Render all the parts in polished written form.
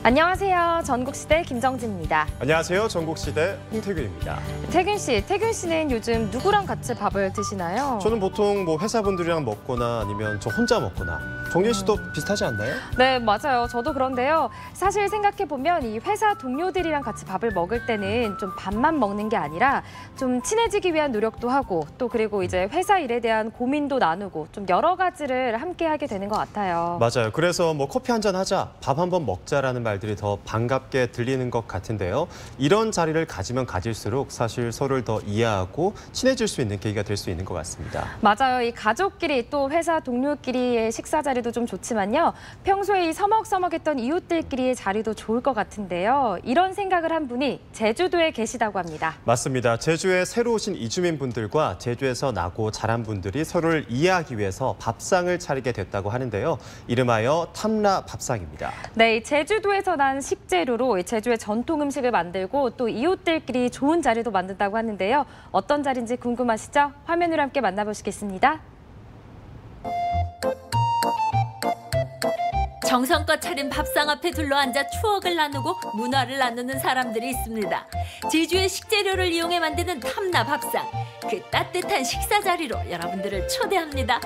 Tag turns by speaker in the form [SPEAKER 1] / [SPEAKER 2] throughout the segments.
[SPEAKER 1] 안녕하세요. 전국시대 김정진입니다.
[SPEAKER 2] 안녕하세요. 전국시대 홍태균입니다.
[SPEAKER 1] 태균 씨는 요즘 누구랑 같이 밥을 드시나요?
[SPEAKER 2] 저는 보통 회사분들이랑 먹거나 아니면 저 혼자 먹거나. 정진 씨도 비슷하지 않나요?
[SPEAKER 1] 네, 맞아요. 저도 그런데요. 사실 생각해보면 이 회사 동료들이랑 같이 밥을 먹을 때는 좀 밥만 먹는 게 아니라 좀 친해지기 위한 노력도 하고 또 그리고 이제 회사 일에 대한 고민도 나누고 좀 여러 가지를 함께 하게 되는 것 같아요.
[SPEAKER 2] 맞아요. 그래서 커피 한잔 하자, 밥 한번 먹자라는 말들이 더 반갑게 들리는 것 같은데요. 이런 자리를 가지면 가질수록 사실 서로를 더 이해하고 친해질 수 있는 계기가 될 수 있는 것 같습니다.
[SPEAKER 1] 맞아요. 이 가족끼리 또 회사 동료끼리의 식사 자리도 좀 좋지만요. 평소에 이 서먹서먹했던 이웃들끼리의 자리도 좋을 것 같은데요. 이런 생각을 한 분이 제주도에 계시다고 합니다.
[SPEAKER 2] 맞습니다. 제주에 새로 오신 이주민분들과 제주에서 나고 자란 분들이 서로를 이해하기 위해서 밥상을 차리게 됐다고 하는데요. 이름하여 탐라 밥상입니다.
[SPEAKER 1] 네, 제주도에서 난 식재료로 제주의 전통 음식을 만들고 또 이웃들끼리 좋은 자리도 만든다고 하는데요. 어떤 자리인지 궁금하시죠? 화면으로 함께 만나보시겠습니다.
[SPEAKER 3] 정성껏 차린 밥상 앞에 둘러앉아 추억을 나누고 문화를 나누는 사람들이 있습니다. 제주의 식재료를 이용해 만드는 탐라 밥상. 그 따뜻한 식사 자리로 여러분들을 초대합니다.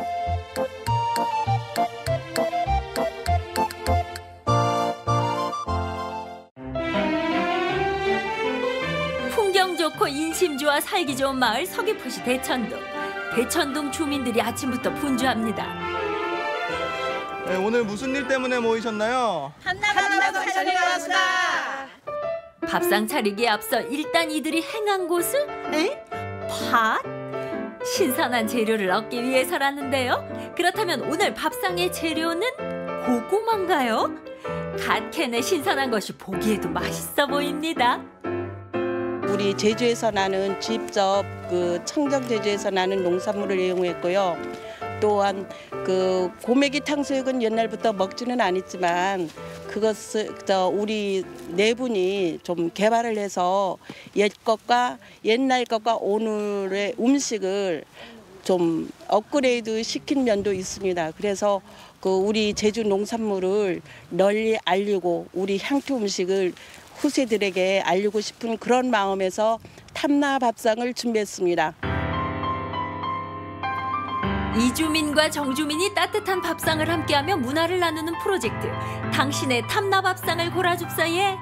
[SPEAKER 3] 풍경 좋고 인심 좋아 살기 좋은 마을 서귀포시 대천동. 대천동 주민들이 아침부터 분주합니다.
[SPEAKER 4] 네, 오늘 무슨 일 때문에 모이셨나요?
[SPEAKER 5] 탐라 차리러 왔습니다.
[SPEAKER 3] 밥상 차리기에 앞서 일단 이들이 행한 곳은 팥? 신선한 재료를 얻기 위해서라는데요. 그렇다면 오늘 밥상의 재료는 고구마인가요? 갓 캐내 신선한 것이 보기에도 맛있어 보입니다.
[SPEAKER 5] 우리 제주에서 나는 직접 청정 제주에서 나는 농산물을 이용했고요. 또한 고메기 탕수육은 옛날부터 먹지는 않았지만 그것을 우리 네 분이 좀 개발을 해서 옛날 것과 오늘의 음식을 좀 업그레이드 시킨 면도 있습니다. 그래서 우리 제주 농산물을 널리 알리고 우리 향토 음식을 후세들에게 알리고 싶은 그런 마음에서 탐라 밥상을 준비했습니다.
[SPEAKER 3] 이주민과 정주민이 따뜻한 밥상을 함께하며 문화를 나누는 프로젝트. 당신의 탐라 밥상을 골라줍사에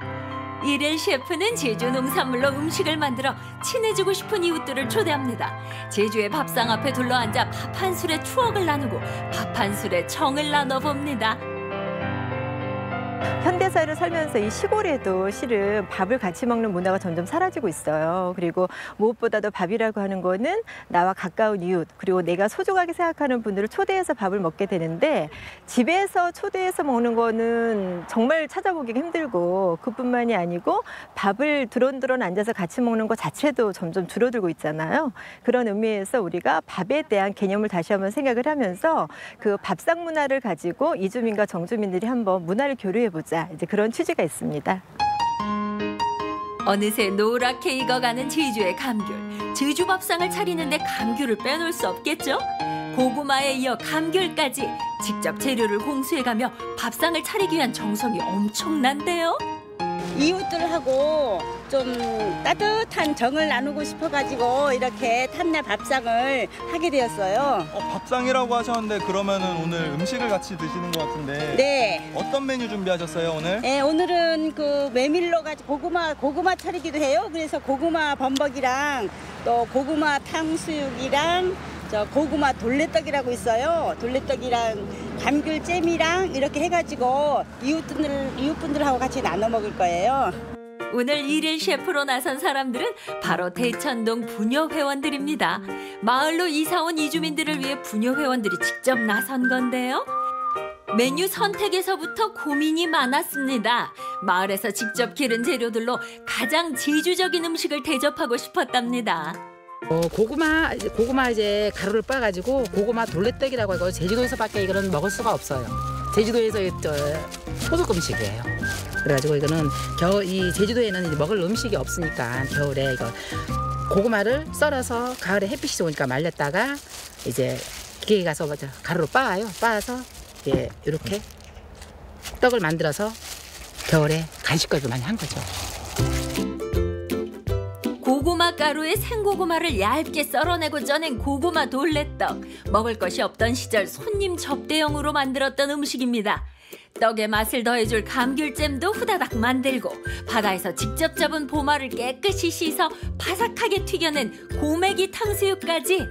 [SPEAKER 3] 일일 셰프는 제주 농산물로 음식을 만들어 친해지고 싶은 이웃들을 초대합니다. 제주의 밥상 앞에 둘러앉아 밥 한 술의 추억을 나누고 밥 한 술의 정을 나눠봅니다.
[SPEAKER 6] 현대사를 살면서 이 시골에도 실은 밥을 같이 먹는 문화가 점점 사라지고 있어요. 그리고 무엇보다도 밥이라고 하는 거는 나와 가까운 이웃, 그리고 내가 소중하게 생각하는 분들을 초대해서 밥을 먹게 되는데 집에서 초대해서 먹는 거는 정말 찾아보기가 힘들고 그뿐만이 아니고 밥을 드론드론 앉아서 같이 먹는 것 자체도 점점 줄어들고 있잖아요. 그런 의미에서 우리가 밥에 대한 개념을 다시 한번 생각을 하면서 그 밥상 문화를 가지고 이주민과 정주민들이 한번 문화를 교류해보자. 이제 그런 취지가 있습니다.
[SPEAKER 3] 어느새 노랗게 익어가는 제주의 감귤. 제주 밥상을 차리는데 감귤을 빼놓을 수 없겠죠? 고구마에 이어 감귤까지 직접 재료를 공수해가며 밥상을 차리기 위한 정성이 엄청난데요.
[SPEAKER 7] 이웃들하고 좀 따뜻한 정을 나누고 싶어가지고 이렇게 탐라 밥상을 하게 되었어요.
[SPEAKER 4] 밥상이라고 하셨는데 그러면은 오늘 음식을 같이 드시는 것 같은데.
[SPEAKER 7] 네.
[SPEAKER 4] 어떤 메뉴 준비하셨어요 오늘?
[SPEAKER 7] 네, 오늘은 메밀로 가지고 고구마 차리기도 해요. 그래서 고구마 범벅이랑 또 고구마 탕수육이랑 고구마 돌레떡이라고 있어요. 돌레떡이랑 감귤잼이랑 이렇게 해가지고 이웃분들하고 같이 나눠 먹을 거예요.
[SPEAKER 3] 오늘 일일 셰프로 나선 사람들은 바로 대천동 부녀회원들입니다. 마을로 이사온 이주민들을 위해 부녀회원들이 직접 나선 건데요. 메뉴 선택에서부터 고민이 많았습니다. 마을에서 직접 기른 재료들로 가장 제주적인 음식을 대접하고 싶었답니다.
[SPEAKER 8] 고구마 이제 가루를 빻아가지고 고구마 돌레떡이라고 하고 제주도에서밖에 이거는 먹을 수가 없어요. 제주도에서 토속 음식이에요. 그래가지고 이거는 이 제주도에는 이제 먹을 음식이 없으니까 겨울에 이거 고구마를 썰어서 가을에 햇빛이 좋으니까 말렸다가 이제 기계에 가서 가루로 빻아요. 빻아서 이렇게 떡을 만들어서 겨울에 간식거리 많이 한 거죠.
[SPEAKER 3] 고구마 가루에 생고구마를 얇게 썰어내고 쪄낸 고구마 돌레떡. 먹을 것이 없던 시절 손님 접대용으로 만들었던 음식입니다. 떡의 맛을 더해줄 감귤잼도 후다닥 만들고 바다에서 직접 잡은 보마를 깨끗이 씻어 바삭하게 튀겨낸 고메기 탕수육까지.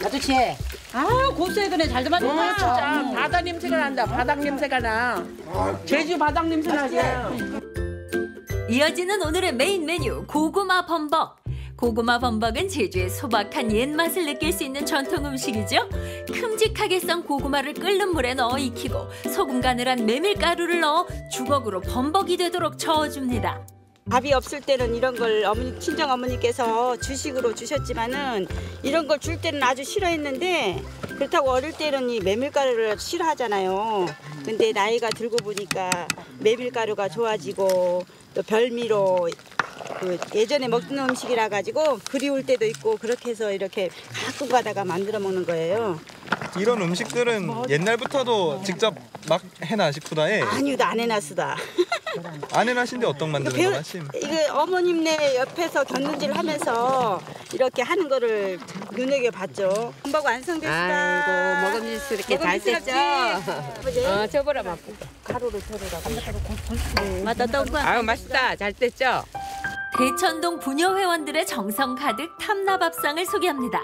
[SPEAKER 8] 아저씨.
[SPEAKER 7] 아 고소해 그네 잘 만들었어.
[SPEAKER 8] 진짜 바다 냄새가 난다. 바닥 냄새가 나. 제주 바닥 냄새 나지.
[SPEAKER 3] 이어지는 오늘의 메인 메뉴 고구마 범벅. 고구마 범벅은 제주의 소박한 옛맛을 느낄 수 있는 전통 음식이죠. 큼직하게 썬 고구마를 끓는 물에 넣어 익히고 소금 간을 한 메밀가루를 넣어 주걱으로 범벅이 되도록 저어줍니다.
[SPEAKER 7] 밥이 없을 때는 이런 걸 친정 어머니께서 주식으로 주셨지만은 이런 걸 줄 때는 아주 싫어했는데 그렇다고 어릴 때는 이 메밀가루를 싫어하잖아요. 근데 나이가 들고 보니까 메밀가루가 좋아지고 또 별미로 그 예전에 먹던 음식이라 가지고 그리울 때도 있고 그렇게 해서 이렇게 가끔 가다가 만들어 먹는 거예요.
[SPEAKER 4] 이런 음식들은 옛날부터도 직접 막 해나 싶구다에.
[SPEAKER 7] 아니요, 안 해놨으다.
[SPEAKER 4] 안 해나신데 어떤 만드는 거나 심?
[SPEAKER 7] 이게 어머님네 옆에서 견눈질 하면서 이렇게 하는 거를 눈여겨봤죠. 범벅 완성됐습니다.
[SPEAKER 9] 아이고 먹음직스 이렇게 잘 됐죠? 저보라 맛 가루를 저러라고.
[SPEAKER 7] 맞다 떡과.
[SPEAKER 9] 아유 맛있다. 잘 됐죠?
[SPEAKER 3] 대천동 부녀회원들의 정성 가득 탐나밥상을 소개합니다.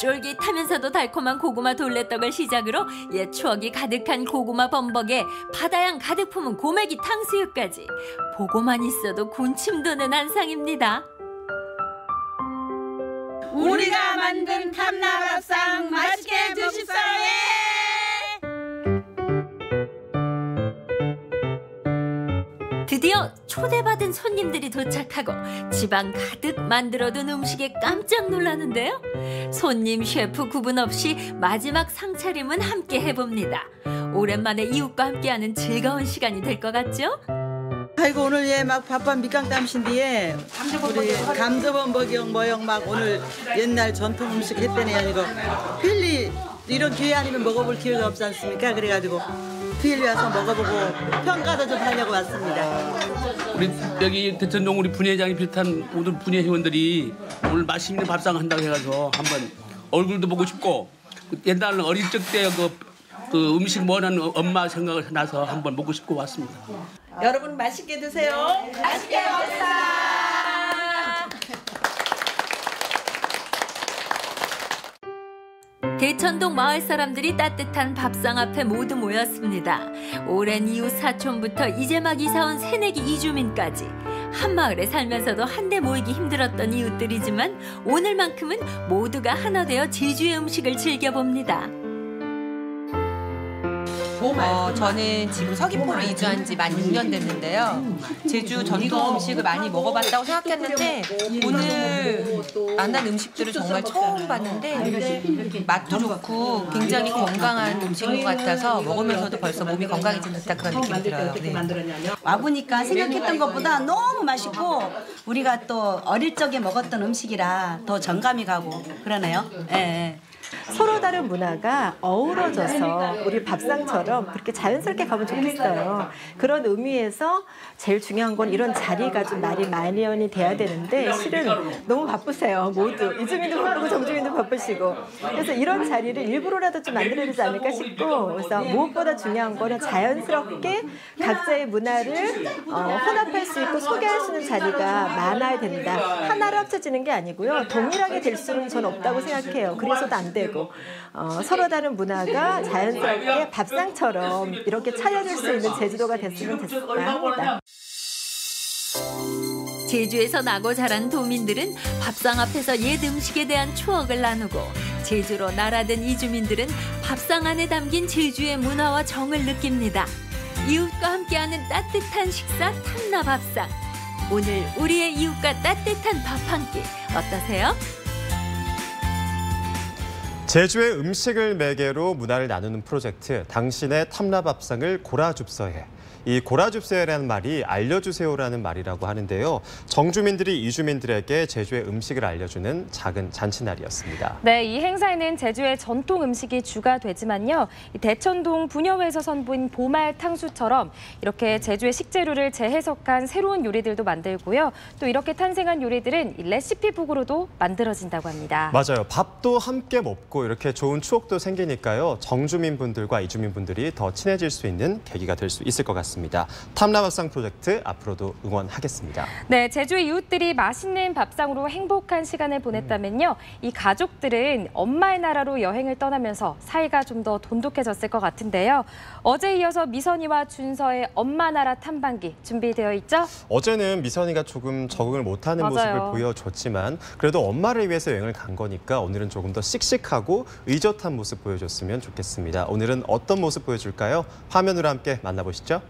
[SPEAKER 3] 쫄깃하면서도 달콤한 고구마 돌레떡을 시작으로 옛 추억이 가득한 고구마 범벅에 바다향 가득 품은 고메기 탕수육까지. 보고만 있어도 군침 도는 한상입니다.
[SPEAKER 7] 우리가 만든 탐나밥상 맛있게 드십사에.
[SPEAKER 3] 드디어 초대받은 손님들이 도착하고 집안 가득 만들어둔 음식에 깜짝 놀라는데요. 손님, 셰프 구분 없이 마지막 상차림은 함께 해봅니다. 오랜만에 이웃과 함께하는 즐거운 시간이 될 것 같죠?
[SPEAKER 10] 아이고 오늘 막 바쁜 밑강땀신디에 우리 감자범벅이형 뭐형 막 오늘 옛날 전통 음식 했대네요. 이거 필리 이런 기회 아니면 먹어볼 기회가 없지 않습니까? 그래가지고 필리 와서 먹어보고 평가도 좀 하려고 왔습니다.
[SPEAKER 11] 우리 여기 대천동 우리 분회장이 비롯한 모든 분회 회원들이 오늘 맛있는 밥상 한다고 해가지고 한번 얼굴도 보고 싶고 옛날 어릴 적때 그 음식 뭐라는 엄마 생각을 나서 한번 먹고 싶고 왔습니다.
[SPEAKER 10] 여러분 맛있게 드세요.
[SPEAKER 7] 맛있게 먹겠습니다.
[SPEAKER 3] 대천동 마을 사람들이 따뜻한 밥상 앞에 모두 모였습니다. 오랜 이웃 사촌부터 이제 막 이사온 새내기 이주민까지. 한 마을에 살면서도 한데 모이기 힘들었던 이웃들이지만 오늘만큼은 모두가 하나 되어 제주의 음식을 즐겨봅니다.
[SPEAKER 12] 저는 지금 서귀포로 이주한 지 만 6년 됐는데요. 제주 전통 음식을 많이 먹어봤다고 생각했는데 오늘 만난 음식들을 정말 처음 봤는데 맛도 좋고 굉장히 건강한 음식인 것 같아서 먹으면서도 벌써 몸이 건강해진 듯한 그런 느낌이 들어요. 네.
[SPEAKER 13] 와보니까 생각했던 것보다 너무 맛있고 우리가 또 어릴 적에 먹었던 음식이라 더 정감이 가고 그러네요. 네.
[SPEAKER 6] 서로 다른 문화가 어우러져서 우리 밥상처럼 그렇게 자연스럽게 가면 좋겠어요. 그런 의미에서 제일 중요한 건 이런 자리가 좀 날이 마련이 돼야 되는데 실은 너무 바쁘세요. 모두. 이주민도 바쁘고 정주민도 바쁘시고. 그래서 이런 자리를 일부러라도 좀 만들어야 되지 않을까 싶고 그래서 무엇보다 중요한 거는 자연스럽게 각자의 문화를 혼합할 수 있고 소개할 수 있는 자리가 많아야 된다. 하나로 합쳐지는 게 아니고요. 동일하게 될 수는 전 없다고 생각해요. 그래서도 안 되고 서로 다른 문화가 자연스럽게 밥상처럼 이렇게 차려질 수 있는 제주도가 됐으면 좋겠다 합니다.
[SPEAKER 3] 제주에서 나고 자란 도민들은 밥상 앞에서 옛 음식에 대한 추억을 나누고 제주로 날아든 이주민들은 밥상 안에 담긴 제주의 문화와 정을 느낍니다. 이웃과 함께하는 따뜻한 식사 탐나밥상. 오늘 우리의 이웃과 따뜻한 밥 한 끼 어떠세요?
[SPEAKER 2] 제주의 음식을 매개로 문화를 나누는 프로젝트 당신의 탐나밥상을 고라줍서해. 이 고라줍세요라는 말이 알려주세요라는 말이라고 하는데요. 정주민들이 이주민들에게 제주의 음식을 알려주는 작은 잔치날이었습니다.
[SPEAKER 1] 네, 이 행사에는 제주의 전통 음식이 주가 되지만요. 이 대천동 부녀회에서 선보인 보말 탕수처럼 이렇게 제주의 식재료를 재해석한 새로운 요리들도 만들고요. 또 이렇게 탄생한 요리들은 이 레시피북으로도 만들어진다고 합니다.
[SPEAKER 2] 맞아요. 밥도 함께 먹고 이렇게 좋은 추억도 생기니까요. 정주민분들과 이주민분들이 더 친해질 수 있는 계기가 될 수 있을 것 같습니다. 탐라밥상 프로젝트 앞으로도 응원하겠습니다.
[SPEAKER 1] 네, 제주의 이웃들이 맛있는 밥상으로 행복한 시간을 보냈다면요. 이 가족들은 엄마의 나라로 여행을 떠나면서 사이가 좀 더 돈독해졌을 것 같은데요. 어제 이어서 미선이와 준서의 엄마 나라 탐방기 준비되어 있죠?
[SPEAKER 2] 어제는 미선이가 조금 적응을 못하는 모습을 보여줬지만 그래도 엄마를 위해서 여행을 간 거니까 오늘은 조금 더 씩씩하고 의젓한 모습 보여줬으면 좋겠습니다. 오늘은 어떤 모습 보여줄까요? 화면으로 함께 만나보시죠.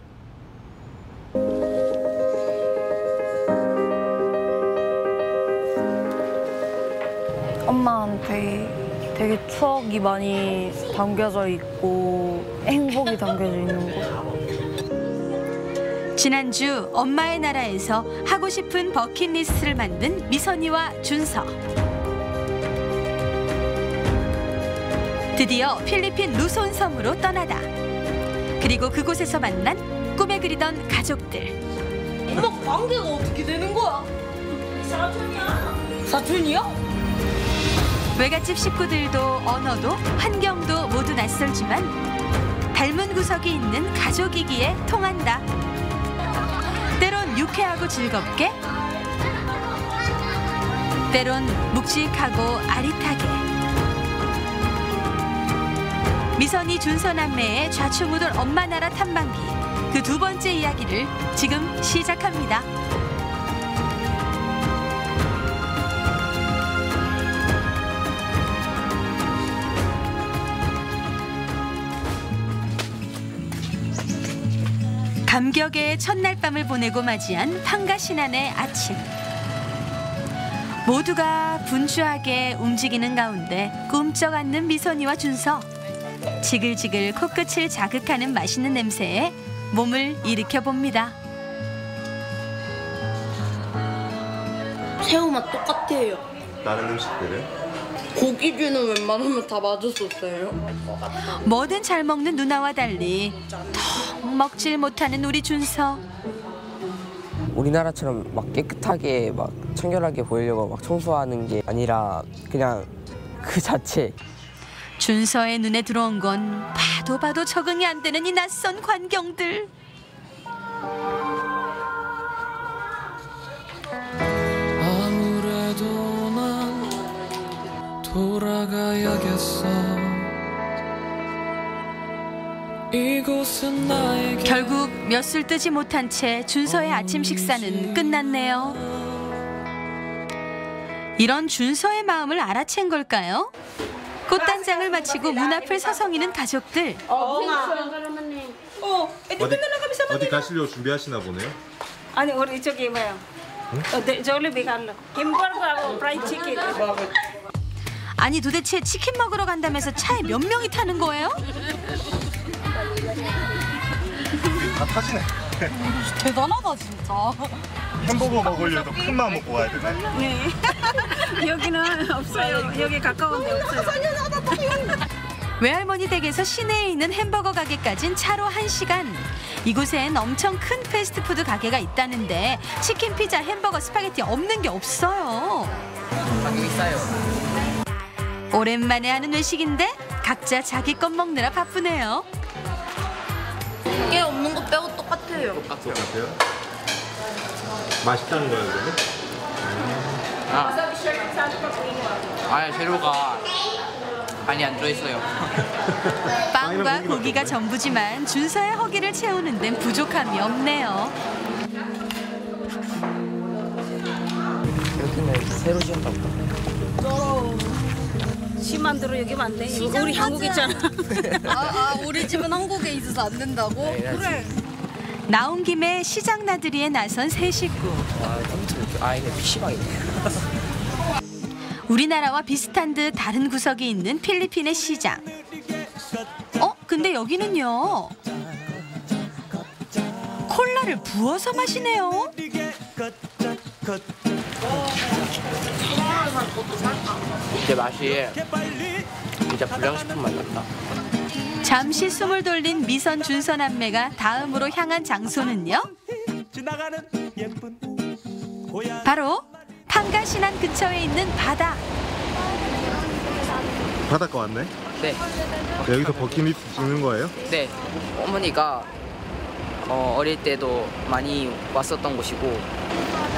[SPEAKER 14] 엄마한테 되게 추억이 많이 담겨져 있고 행복이 담겨져 있는 거.
[SPEAKER 3] 지난주 엄마의 나라에서 하고 싶은 버킷리스트를 만든 미선이와 준서. 드디어 필리핀 루손 섬으로 떠나다. 그리고 그곳에서 만난 꿈에 그리던 가족들.
[SPEAKER 14] 엄마 관계가 어떻게 되는 거야? 사촌이야. 사촌이야?
[SPEAKER 3] 외갓집 식구들도 언어도 환경도 모두 낯설지만 닮은 구석이 있는 가족이기에 통한다. 때론 유쾌하고 즐겁게, 때론 묵직하고 아릿하게. 미선이 준서 남매의 좌충우돌 엄마 나라 탐방기, 그 두 번째 이야기를 지금 시작합니다. 감격의 첫날 밤을 보내고 맞이한 판가신안의 아침. 모두가 분주하게 움직이는 가운데 꿈쩍 않는 미선이와 준서. 지글지글 코끝을 자극하는 맛있는 냄새에 몸을 일으켜봅니다.
[SPEAKER 14] 새우맛 똑같아요.
[SPEAKER 2] 다른 음식들은?
[SPEAKER 14] 고기류는 웬만하면 다 맛있었어요.
[SPEAKER 3] 뭐든 잘 먹는 누나와 달리 턱 먹질 못하는 우리 준서.
[SPEAKER 15] 우리나라처럼 막 깨끗하게 막 청결하게 보이려고 막 청소하는 게 아니라 그냥 그 자체.
[SPEAKER 3] 준서의 눈에 들어온 건 봐도 적응이 안 되는 이 낯선 광경들.
[SPEAKER 16] 아무래도 난 돌아가야겠어. 이곳은 나에게.
[SPEAKER 3] 결국 몇술 뜨지 못한 채 준서의 아침 식사는 끝났네요. 이런 준서의 마음을 알아챈 걸까요? 꽃단장을 마치고 문 앞을 서성이는 가족들.
[SPEAKER 17] 어디 가시려고 준비하시나 보네요?
[SPEAKER 7] 아니 우리 저기 뭐야? 졸리비 갈라. 햄버거하고 프라이드 치킨.
[SPEAKER 3] 아니 도대체 치킨 먹으러 간다면서 차에 몇 명이 타는 거예요?
[SPEAKER 17] 다 타시네.
[SPEAKER 14] 대단하다 진짜.
[SPEAKER 17] 햄버거 먹으려도 큰 마음 먹고 가야 되네.
[SPEAKER 7] 네. 여기는 없어요. 여기 가까운데 없어요.
[SPEAKER 3] 외할머니 댁에서 시내에 있는 햄버거 가게까진 차로 1시간. 이곳엔 엄청 큰 패스트푸드 가게가 있다는데 치킨, 피자, 햄버거, 스파게티 없는 게 없어요.
[SPEAKER 15] 가격이 싸요.
[SPEAKER 3] 오랜만에 하는 외식인데 각자 자기 것 먹느라 바쁘네요.
[SPEAKER 14] 깨 없는 거 빼고 똑같아요.
[SPEAKER 17] 똑같아요? 맛있다는 거예요, 그러면?
[SPEAKER 15] 아니 재료가 많이 안 들어있어요.
[SPEAKER 3] 빵과 고기가 전부지만 준서의 허기를 채우는 데는 부족함이 없네요.
[SPEAKER 15] 여기는 새로 지었다고.
[SPEAKER 7] 심한대로 여기 맞네. 우리 한국 있잖아.
[SPEAKER 14] 우리 집은 한국에 있어서 안 된다고?
[SPEAKER 7] 그래.
[SPEAKER 3] 나온 김에 시장 나들이에 나선 세 식구.
[SPEAKER 15] 이게 PC방이네.
[SPEAKER 3] 우리나라와 비슷한 듯 다른 구석이 있는 필리핀의 시장. 근데 여기는요. 콜라를 부어서 마시네요.
[SPEAKER 15] 이제 맛이 진짜 불량식품 맛 난다.
[SPEAKER 3] 잠시 숨을 돌린 미선 준선 남매가 다음으로 향한 장소는요. 바로 판가신안 근처에 있는 바다.
[SPEAKER 17] 바닷가 왔네?
[SPEAKER 15] 네.
[SPEAKER 17] 여기서 버킷리스트 찍는 거예요?
[SPEAKER 15] 네. 어머니가 어릴 때도 많이 왔었던 곳이고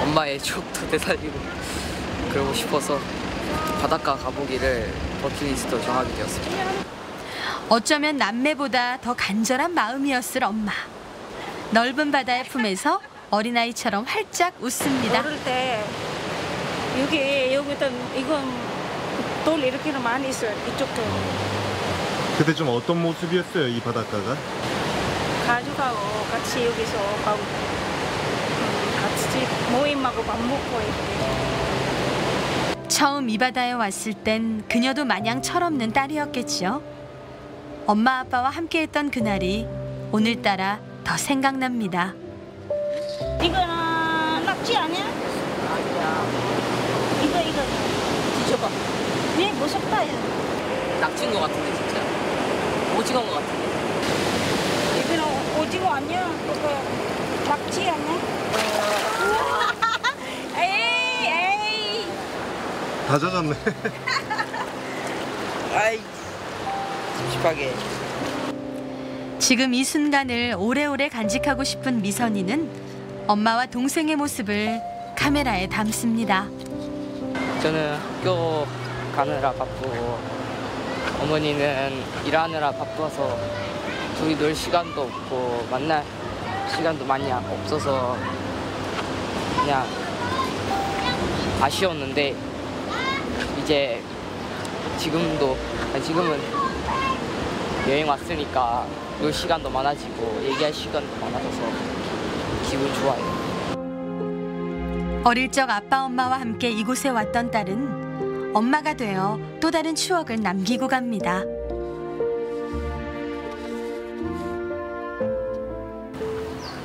[SPEAKER 15] 엄마의 추억도 되살리고 그러고 싶어서 바닷가 가보기를 버킷리스트로 정하게 되었습니다.
[SPEAKER 3] 어쩌면 남매보다 더 간절한 마음이었을 엄마. 넓은 바다의 품에서 어린아이처럼 활짝 웃습니다.
[SPEAKER 18] 어릴 때 여기다 이건 돌 이렇게는 많이 있어요. 이쪽도.
[SPEAKER 17] 그때 좀 어떤 모습이었어요, 이 바닷가가?
[SPEAKER 18] 가족하고 같이 여기서 가고 같이 모임하고 밥 먹고 이렇게.
[SPEAKER 3] 처음 이 바다에 왔을 땐 그녀도 마냥 철없는 딸이었겠죠. 엄마 아빠와 함께했던 그날이 오늘따라 더 생각납니다.
[SPEAKER 18] 이거는 낙지 아니야? 아니야. 이거 뒤져봐. 왜 무섭다 야.
[SPEAKER 15] 낙지인 것 같은데 진짜. 오징어인 것 같은데.
[SPEAKER 18] 이거는 오징어 아니야? 이거 낙지 아니야? 에이.
[SPEAKER 17] 다 젖었네.
[SPEAKER 15] 아이, 찝찝하게.
[SPEAKER 3] 지금 이 순간을 오래오래 간직하고 싶은 미선이는 엄마와 동생의 모습을 카메라에 담습니다.
[SPEAKER 15] 저는 학교 가느라 바쁘고 어머니는 일하느라 바빠서 둘이 놀 시간도 없고 만날 시간도 많이 없어서 그냥 아쉬웠는데 이제 지금은 여행 왔으니까 놀 시간도 많아지고 얘기할 시간도 많아져서 기분 좋아요.
[SPEAKER 3] 어릴 적 아빠 엄마와 함께 이곳에 왔던 딸은 엄마가 되어 또 다른 추억을 남기고 갑니다.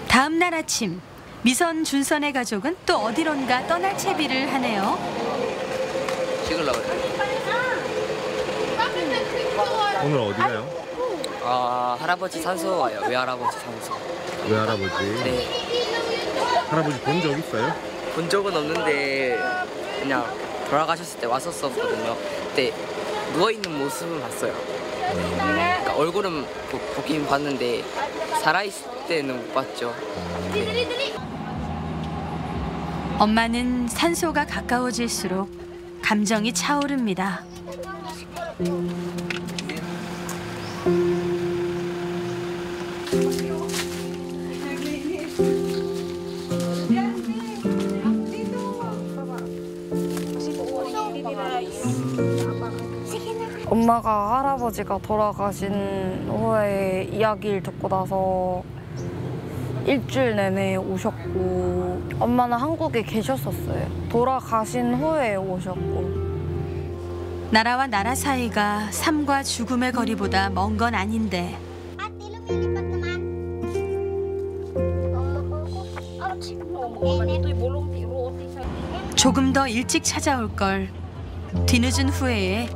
[SPEAKER 3] 다음 날 아침 미선 준선의 가족은 또 어디론가 떠날 채비를 하네요.
[SPEAKER 15] 찍으려고 그래요.
[SPEAKER 17] 오늘 어디 가요?
[SPEAKER 15] 할아버지 산소 와요. 외할아버지 산소.
[SPEAKER 17] 외할아버지?
[SPEAKER 15] 네.
[SPEAKER 17] 할아버지 본 적 있어요?
[SPEAKER 15] 본 적은 없는데 그냥 돌아가셨을 때 왔었거든요. 그때 누워있는 모습은 봤어요. 그러니까 얼굴은 보긴 봤는데 살아있을 때는 못 봤죠.
[SPEAKER 3] 엄마는 산소가 가까워질수록 감정이 차오릅니다.
[SPEAKER 14] 엄마가 할아버지가 돌아가신 후에 이야기를 듣고 나서 일주일 내내 오셨고 엄마는 한국에 계셨었어요. 돌아가신 후에 오셨고.
[SPEAKER 3] 나라와 나라 사이가 삶과 죽음의 거리보다 먼 건 아닌데 조금 더 일찍 찾아올 걸 뒤늦은 후회에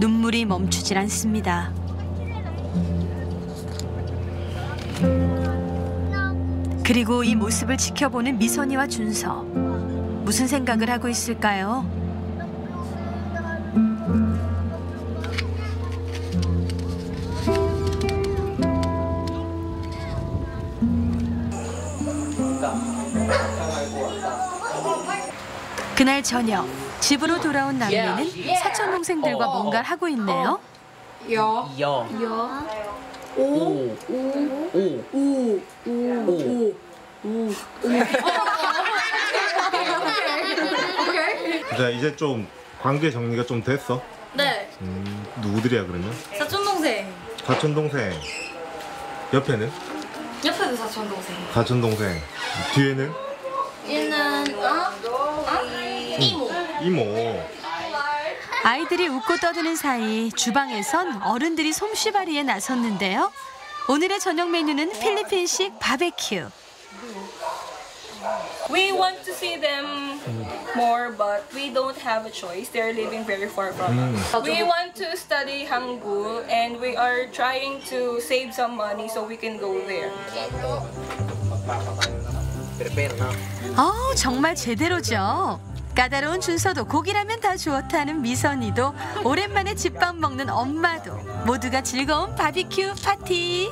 [SPEAKER 3] 눈물이 멈추질 않습니다. 그리고 이 모습을 지켜보는 미선이와 준서. 무슨 생각을 하고 있을까요? 그날 저녁 집으로 돌아온 남매는 사촌 동생들과 뭔가를 하고 있네요.
[SPEAKER 17] 자, 이제 좀 관계 정리가 좀 됐어?
[SPEAKER 14] 네.
[SPEAKER 17] 누구들이야 그러면?
[SPEAKER 14] 사촌 동생.
[SPEAKER 17] 사촌 동생. 옆에는?
[SPEAKER 14] 옆에도 사촌 동생.
[SPEAKER 17] 사촌 동생. 뒤에는?
[SPEAKER 14] 얘는 이모.
[SPEAKER 17] 이모.
[SPEAKER 3] 아이들이 웃고 떠드는 사이 주방에선 어른들이 솜씨발이에 나섰는데요. 오늘의 저녁 메뉴는 필리핀식 바베큐.
[SPEAKER 19] We want to see them more, but we don't have a choice. They're living very far from us. We want to study Hangul, and we are trying to save some money so we can go there.
[SPEAKER 3] 정말 제대로죠. 까다로운 준서도 고기라면 다 좋다는 미선이도 오랜만에 집밥 먹는 엄마도 모두가 즐거운 바비큐 파티.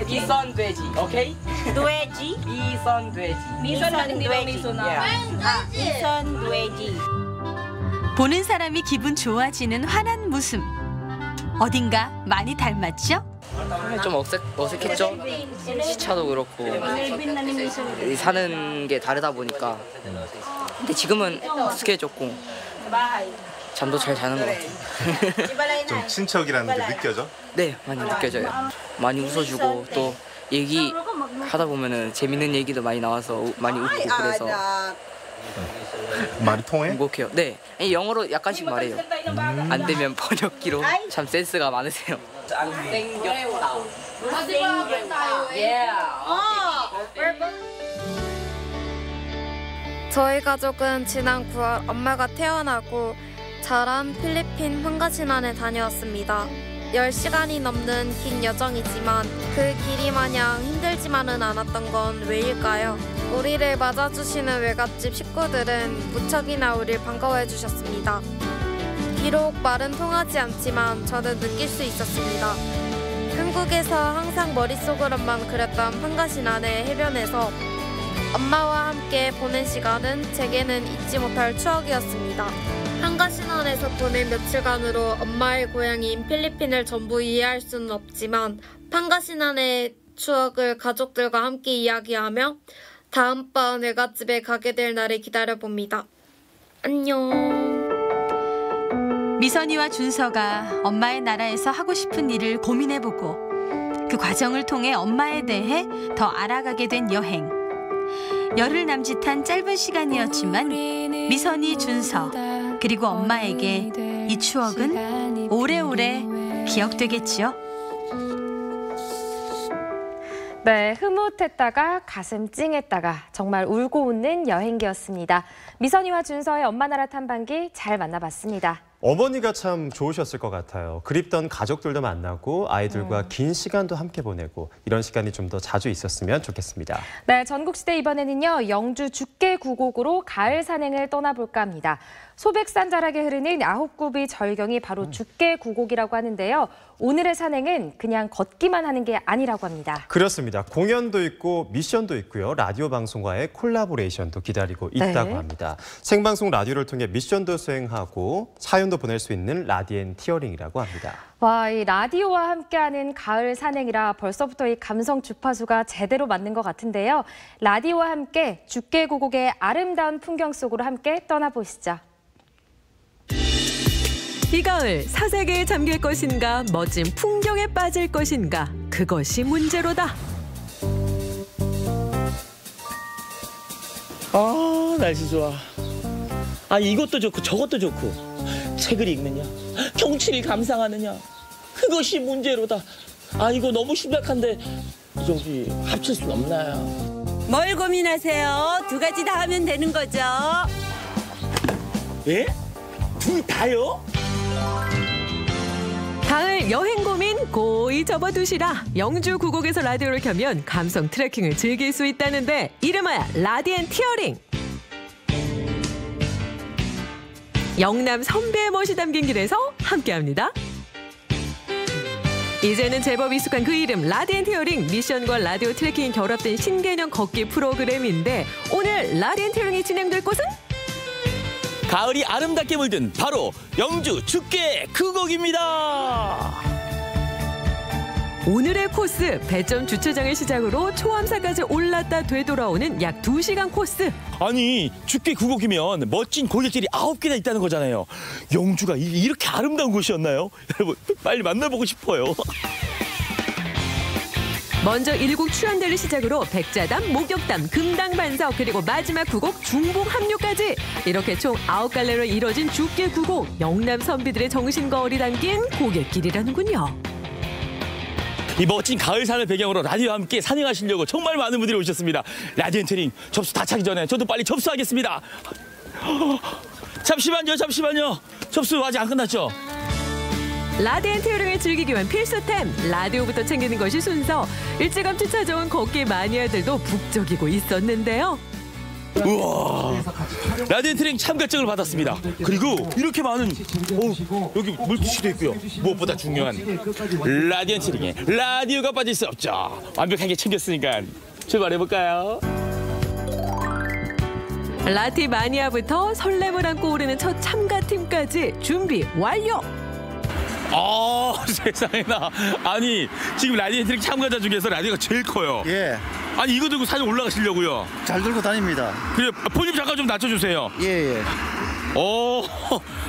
[SPEAKER 20] 미선 돼지, 오케이?
[SPEAKER 7] 돼지?
[SPEAKER 20] 미선 돼지.
[SPEAKER 7] 미선 돼지. 미선 돼지.
[SPEAKER 3] 보는 사람이 기분 좋아지는 환한 웃음. 어딘가 많이 닮았죠?
[SPEAKER 15] 좀 어색했죠? 시차도 그렇고 사는 게 다르다 보니까. 근데 지금은 익숙해졌고 잠도 잘 자는 것 같아요.
[SPEAKER 17] 좀 친척이라는 게 느껴져?
[SPEAKER 15] 네, 많이 느껴져요. 많이 웃어주고 또 얘기 하다 보면은 재밌는 얘기도 많이 나와서 많이 웃고 그래서
[SPEAKER 17] 말이 통해?
[SPEAKER 15] 행복해요. 네, 영어로 약간씩 말해요. 안 되면 번역기로. 참 센스가 많으세요.
[SPEAKER 20] 잘생겼다.
[SPEAKER 14] 저희 가족은 지난 9월 엄마가 태어나고 자란 필리핀 판가시난에 다녀왔습니다. 10시간이 넘는 긴 여정이지만 그 길이 마냥 힘들지만은 않았던 건 왜일까요? 우리를 맞아주시는 외갓집 식구들은 무척이나 우리를 반가워해 주셨습니다. 비록 말은 통하지 않지만 저는 느낄 수 있었습니다. 한국에서 항상 머릿속으로만 그렸던 판가시난의 해변에서 엄마와 함께 보낸 시간은 제게는 잊지 못할 추억이었습니다. 판가시난에서 보낸 며칠간으로 엄마의 고향인 필리핀을 전부 이해할 수는 없지만 판가시난의 추억을 가족들과 함께 이야기하며 다음번 외갓집에 가게 될 날을 기다려봅니다. 안녕.
[SPEAKER 3] 미선이와 준서가 엄마의 나라에서 하고 싶은 일을 고민해보고 그 과정을 통해 엄마에 대해 더 알아가게 된 여행. 열흘 남짓한 짧은 시간이었지만 미선이, 준서 그리고 엄마에게 이 추억은 오래오래 기억되겠지요.
[SPEAKER 1] 네, 흐뭇했다가 가슴 찡했다가 정말 울고 웃는 여행기였습니다. 미선이와 준서의 엄마 나라 탐방기 잘 만나봤습니다.
[SPEAKER 2] 어머니가 참 좋으셨을 것 같아요. 그립던 가족들도 만나고 아이들과 긴 시간도 함께 보내고 이런 시간이 좀 더 자주 있었으면 좋겠습니다.
[SPEAKER 1] 네, 전국시대 이번에는요. 영주 죽계 구곡으로 가을 산행을 떠나볼까 합니다. 소백산자락에 흐르는 9굽의 절경이 바로 죽계 구곡이라고 하는데요. 오늘의 산행은 그냥 걷기만 하는 게 아니라고 합니다.
[SPEAKER 2] 그렇습니다. 공연도 있고 미션도 있고요. 라디오 방송과의 콜라보레이션도 기다리고 있다고 합니다. 생방송 라디오를 통해 미션도 수행하고 사연도 보낼 수 있는 라디앤 티어링이라고 합니다.
[SPEAKER 1] 와, 이 라디오와 함께하는 가을 산행이라 벌써부터 이 감성 주파수가 제대로 맞는 것 같은데요. 라디오와 함께 죽계 구곡의 아름다운 풍경 속으로 함께 떠나보시죠.
[SPEAKER 21] 이 가을 사색에 잠길 것인가 멋진 풍경에 빠질 것인가 그것이 문제로다.
[SPEAKER 22] 아 날씨 좋아. 아 이것도 좋고 저것도 좋고 책을 읽느냐 경치를 감상하느냐 그것이 문제로다. 아 이거 너무 심각한데 저기 합칠 수 없나요?
[SPEAKER 7] 뭘 고민하세요? 두 가지 다 하면 되는 거죠.
[SPEAKER 22] 예? 둘 다요?
[SPEAKER 21] 가을 여행 고민 고이 접어두시라. 영주 구곡에서 라디오를 켜면 감성 트래킹을 즐길 수 있다는데 이름하여 라디앤 티어링. 영남 선배의 멋이 담긴 길에서 함께합니다. 이제는 제법 익숙한 그 이름 라디앤 티어링. 미션과 라디오 트래킹이 결합된 신개념 걷기 프로그램인데 오늘 라디앤 티어링이 진행될 곳은?
[SPEAKER 22] 가을이 아름답게 물든 바로 영주 죽계 구곡입니다.
[SPEAKER 21] 오늘의 코스 배점 주차장을 시작으로 초암사까지 올랐다 되돌아오는 약 2시간 코스.
[SPEAKER 22] 아니 죽계 구곡이면 멋진 고갯길이 9개나 있다는 거잖아요. 영주가 이렇게 아름다운 곳이었나요? 여러분 빨리 만나보고 싶어요.
[SPEAKER 21] 먼저 1곡 추연대를 시작으로 백자담, 목욕담, 금당반석 그리고 마지막 9곡 중복 합류까지 이렇게 총 9갈래로 이뤄진 죽계 구곡. 영남 선비들의 정신과 얼이 담긴 고갯길이라는군요.
[SPEAKER 22] 이 멋진 가을산을 배경으로 라디오와 함께 산행하시려고 정말 많은 분들이 오셨습니다. 라디오 엔터링 접수 다 차기 전에 저도 빨리 접수하겠습니다. 잠시만요. 접수 아직 안 끝났죠?
[SPEAKER 21] 라디오 엔터링을 즐기기 위한 필수템, 라디오부터 챙기는 것이 순서. 일찌감치 찾아온 걷기 마니아들도 북적이고 있었는데요.
[SPEAKER 22] 우와, 라디오 엔터링 참가증을 받았습니다. 그리고 이렇게 많은 여기 물티슈도 있고요. 무엇보다 중요한 라디오 엔터링에 라디오가 빠질 수 없죠. 완벽하게 챙겼으니까 출발해볼까요?
[SPEAKER 21] 라티 마니아부터 설렘을 안고 오르는 첫 참가팀까지 준비 완료!
[SPEAKER 22] 세상에나. 아니, 지금 라디오 엔터링 참가자 중에서 라디오가 제일 커요.
[SPEAKER 5] 예.
[SPEAKER 22] 아니, 이거 들고 사진 올라가시려고요?
[SPEAKER 5] 잘 들고 다닙니다.
[SPEAKER 22] 그래, 볼륨 잠깐 좀 낮춰주세요.
[SPEAKER 5] 예.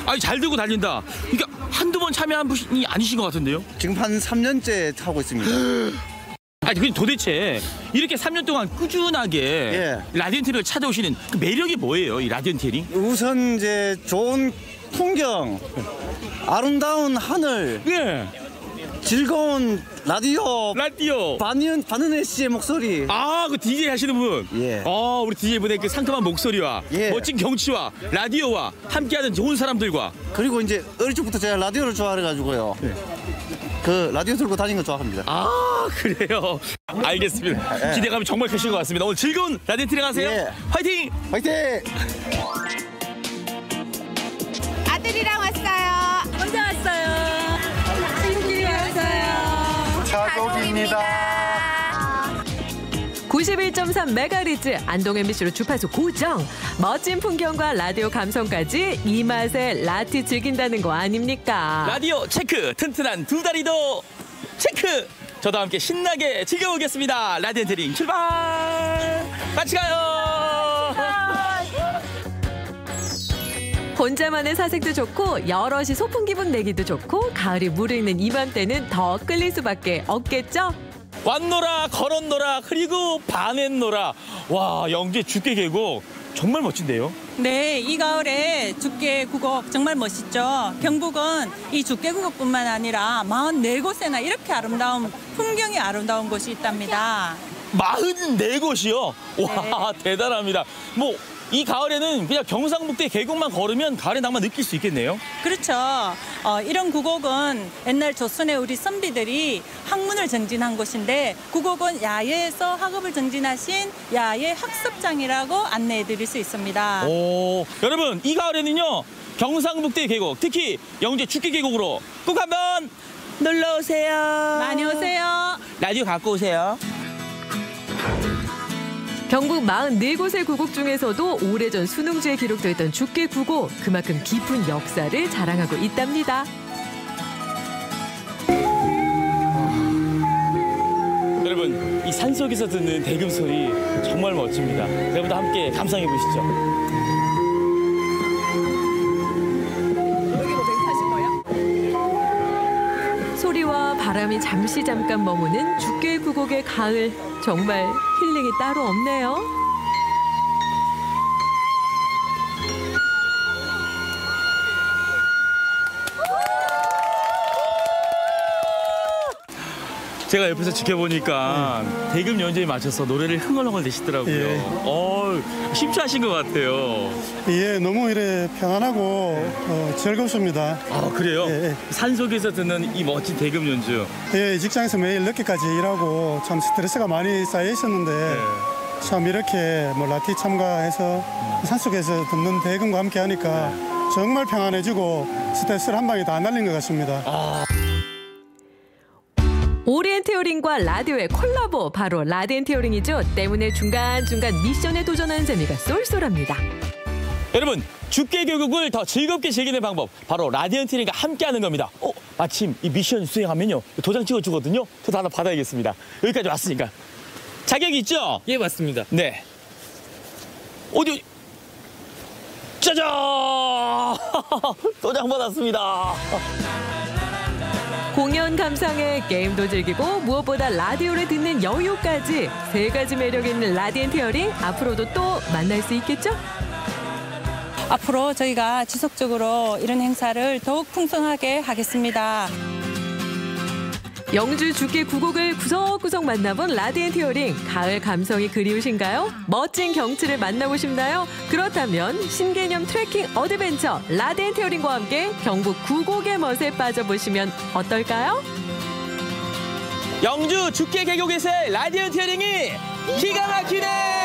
[SPEAKER 22] 아니, 잘 들고 다닌다. 그러니까 한두 번 참여한 분이 아니신 것 같은데요?
[SPEAKER 5] 지금 한 3년째 하고 있습니다.
[SPEAKER 22] 아니, 근데 도대체 이렇게 3년 동안 꾸준하게 라디오 엔터링을 찾아오시는 그 매력이 뭐예요, 이 라디오 엔터링?
[SPEAKER 5] 우선 이제 좋은 풍경, 아름다운 하늘, 즐거운 라디오, 반은혜 씨의 목소리.
[SPEAKER 22] 그 DJ 하시는 분. 우리 DJ 분의 그 상큼한 목소리와 멋진 경치와 라디오와 함께하는 좋은 사람들과.
[SPEAKER 5] 그리고 이제 어릴 적부터 제가 라디오를 좋아해가지고요. 그 라디오 들고 다니는 거 좋아합니다.
[SPEAKER 22] 그래요. 알겠습니다. 기대감이 정말 크신 것 같습니다. 오늘 즐거운 라디오 엔터링 하세요. 화이팅!
[SPEAKER 8] 아들이랑 왔어요. 혼자 왔어요. 친구끼리 왔어요.
[SPEAKER 5] 차독입니다.
[SPEAKER 21] 91.3MHz 안동 MBC로 주파수 고정. 멋진 풍경과 라디오 감성까지 이 맛에 라티 즐긴다는 거 아닙니까?
[SPEAKER 22] 라디오 체크, 튼튼한 두 다리도 체크. 저도 함께 신나게 즐겨보겠습니다. 라디오 엔터링 출발. 같이 가요.
[SPEAKER 21] 혼자만의 사색도 좋고 여럿이 소풍 기분 내기도 좋고 가을이 무르익는 이맘때는 더 끌릴 수밖에 없겠죠?
[SPEAKER 22] 왔노라 걸었노라 그리고 반했노라. 와, 영재 죽게 계곡 정말 멋진데요?
[SPEAKER 23] 네, 이 가을에 죽계구곡 정말 멋있죠. 경북은 이 죽계구곡뿐만 아니라 44곳에나 이렇게 아름다운 풍경이 아름다운 곳이 있답니다.
[SPEAKER 22] 44곳이요? 와, 대단합니다. 이 가을에는 그냥 경상북도 계곡만 걸으면 가을의 낭만 느낄 수 있겠네요.
[SPEAKER 23] 그렇죠. 이런 구곡은 옛날 조선의 우리 선비들이 학문을 정진한 곳인데 구곡은 야외에서 학업을 정진하신 야외 학습장이라고 안내해드릴 수 있습니다.
[SPEAKER 22] 여러분, 이 가을에는요 경상북도의 계곡, 특히 영재 죽계 계곡으로 꼭 한번 놀러 오세요.
[SPEAKER 23] 많이 오세요.
[SPEAKER 22] 라디오 갖고 오세요.
[SPEAKER 21] 경북 44곳의 구곡 중에서도 오래전 순웅지에 기록되었던 죽계구곡, 그만큼 깊은 역사를 자랑하고 있답니다.
[SPEAKER 22] 여러분, 이 산속에서 듣는 대금 소리 정말 멋집니다. 여러분도 함께 감상해 보시죠.
[SPEAKER 21] 소리와 바람이 잠깐 머무는 죽계구곡의 가을, 정말 힐링이 따로 없네요.
[SPEAKER 22] 제가 옆에서 지켜보니까 대금 연주에 맞춰서 노래를 흥얼흥얼 내시더라고요. 쉽지 않으신 것 같아요.
[SPEAKER 24] 예, 너무 이래 편안하고 즐겁습니다.
[SPEAKER 22] 그래요? 산속에서 듣는 이 멋진 대금 연주.
[SPEAKER 24] 예, 직장에서 매일 늦게까지 일하고 참 스트레스가 많이 쌓여 있었는데 참 이렇게 라티 참가해서 산속에서 듣는 대금과 함께 하니까 정말 평안해지고 스트레스를 한 방에 다 날린 것 같습니다.
[SPEAKER 21] 오리엔테어링과 라디오의 콜라보, 바로 라디엔테어링이죠. 때문에 중간중간 미션에 도전하는 재미가 쏠쏠합니다.
[SPEAKER 22] 여러분, 죽계계곡을 더 즐겁게 즐기는 방법, 바로 라디오 엔터링과 함께하는 겁니다. 마침 이 미션 수행하면요 도장 찍어주거든요. 저도 하나 받아야겠습니다. 여기까지 왔으니까. 자격이 있죠?
[SPEAKER 25] 예, 맞습니다.
[SPEAKER 22] 네. 어디? 짜잔! 도장 받았습니다.
[SPEAKER 21] 공연 감상에 게임도 즐기고 무엇보다 라디오를 듣는 여유까지 3가지 매력 있는 라디엔티어링, 앞으로도 또 만날 수 있겠죠?
[SPEAKER 23] 앞으로 저희가 지속적으로 이런 행사를 더욱 풍성하게 하겠습니다.
[SPEAKER 21] 영주 죽게 9곡을 구석구석 만나본 라디언트 히어링. 가을 감성이 그리우신가요? 멋진 경치를 만나고 싶나요? 그렇다면 신개념 트레킹 어드벤처 라디언트 히어링과 함께 경북 9곡의 멋에 빠져보시면 어떨까요?
[SPEAKER 22] 영주 죽게 계곡에서의 라디언트 히어링이 기가 막히네!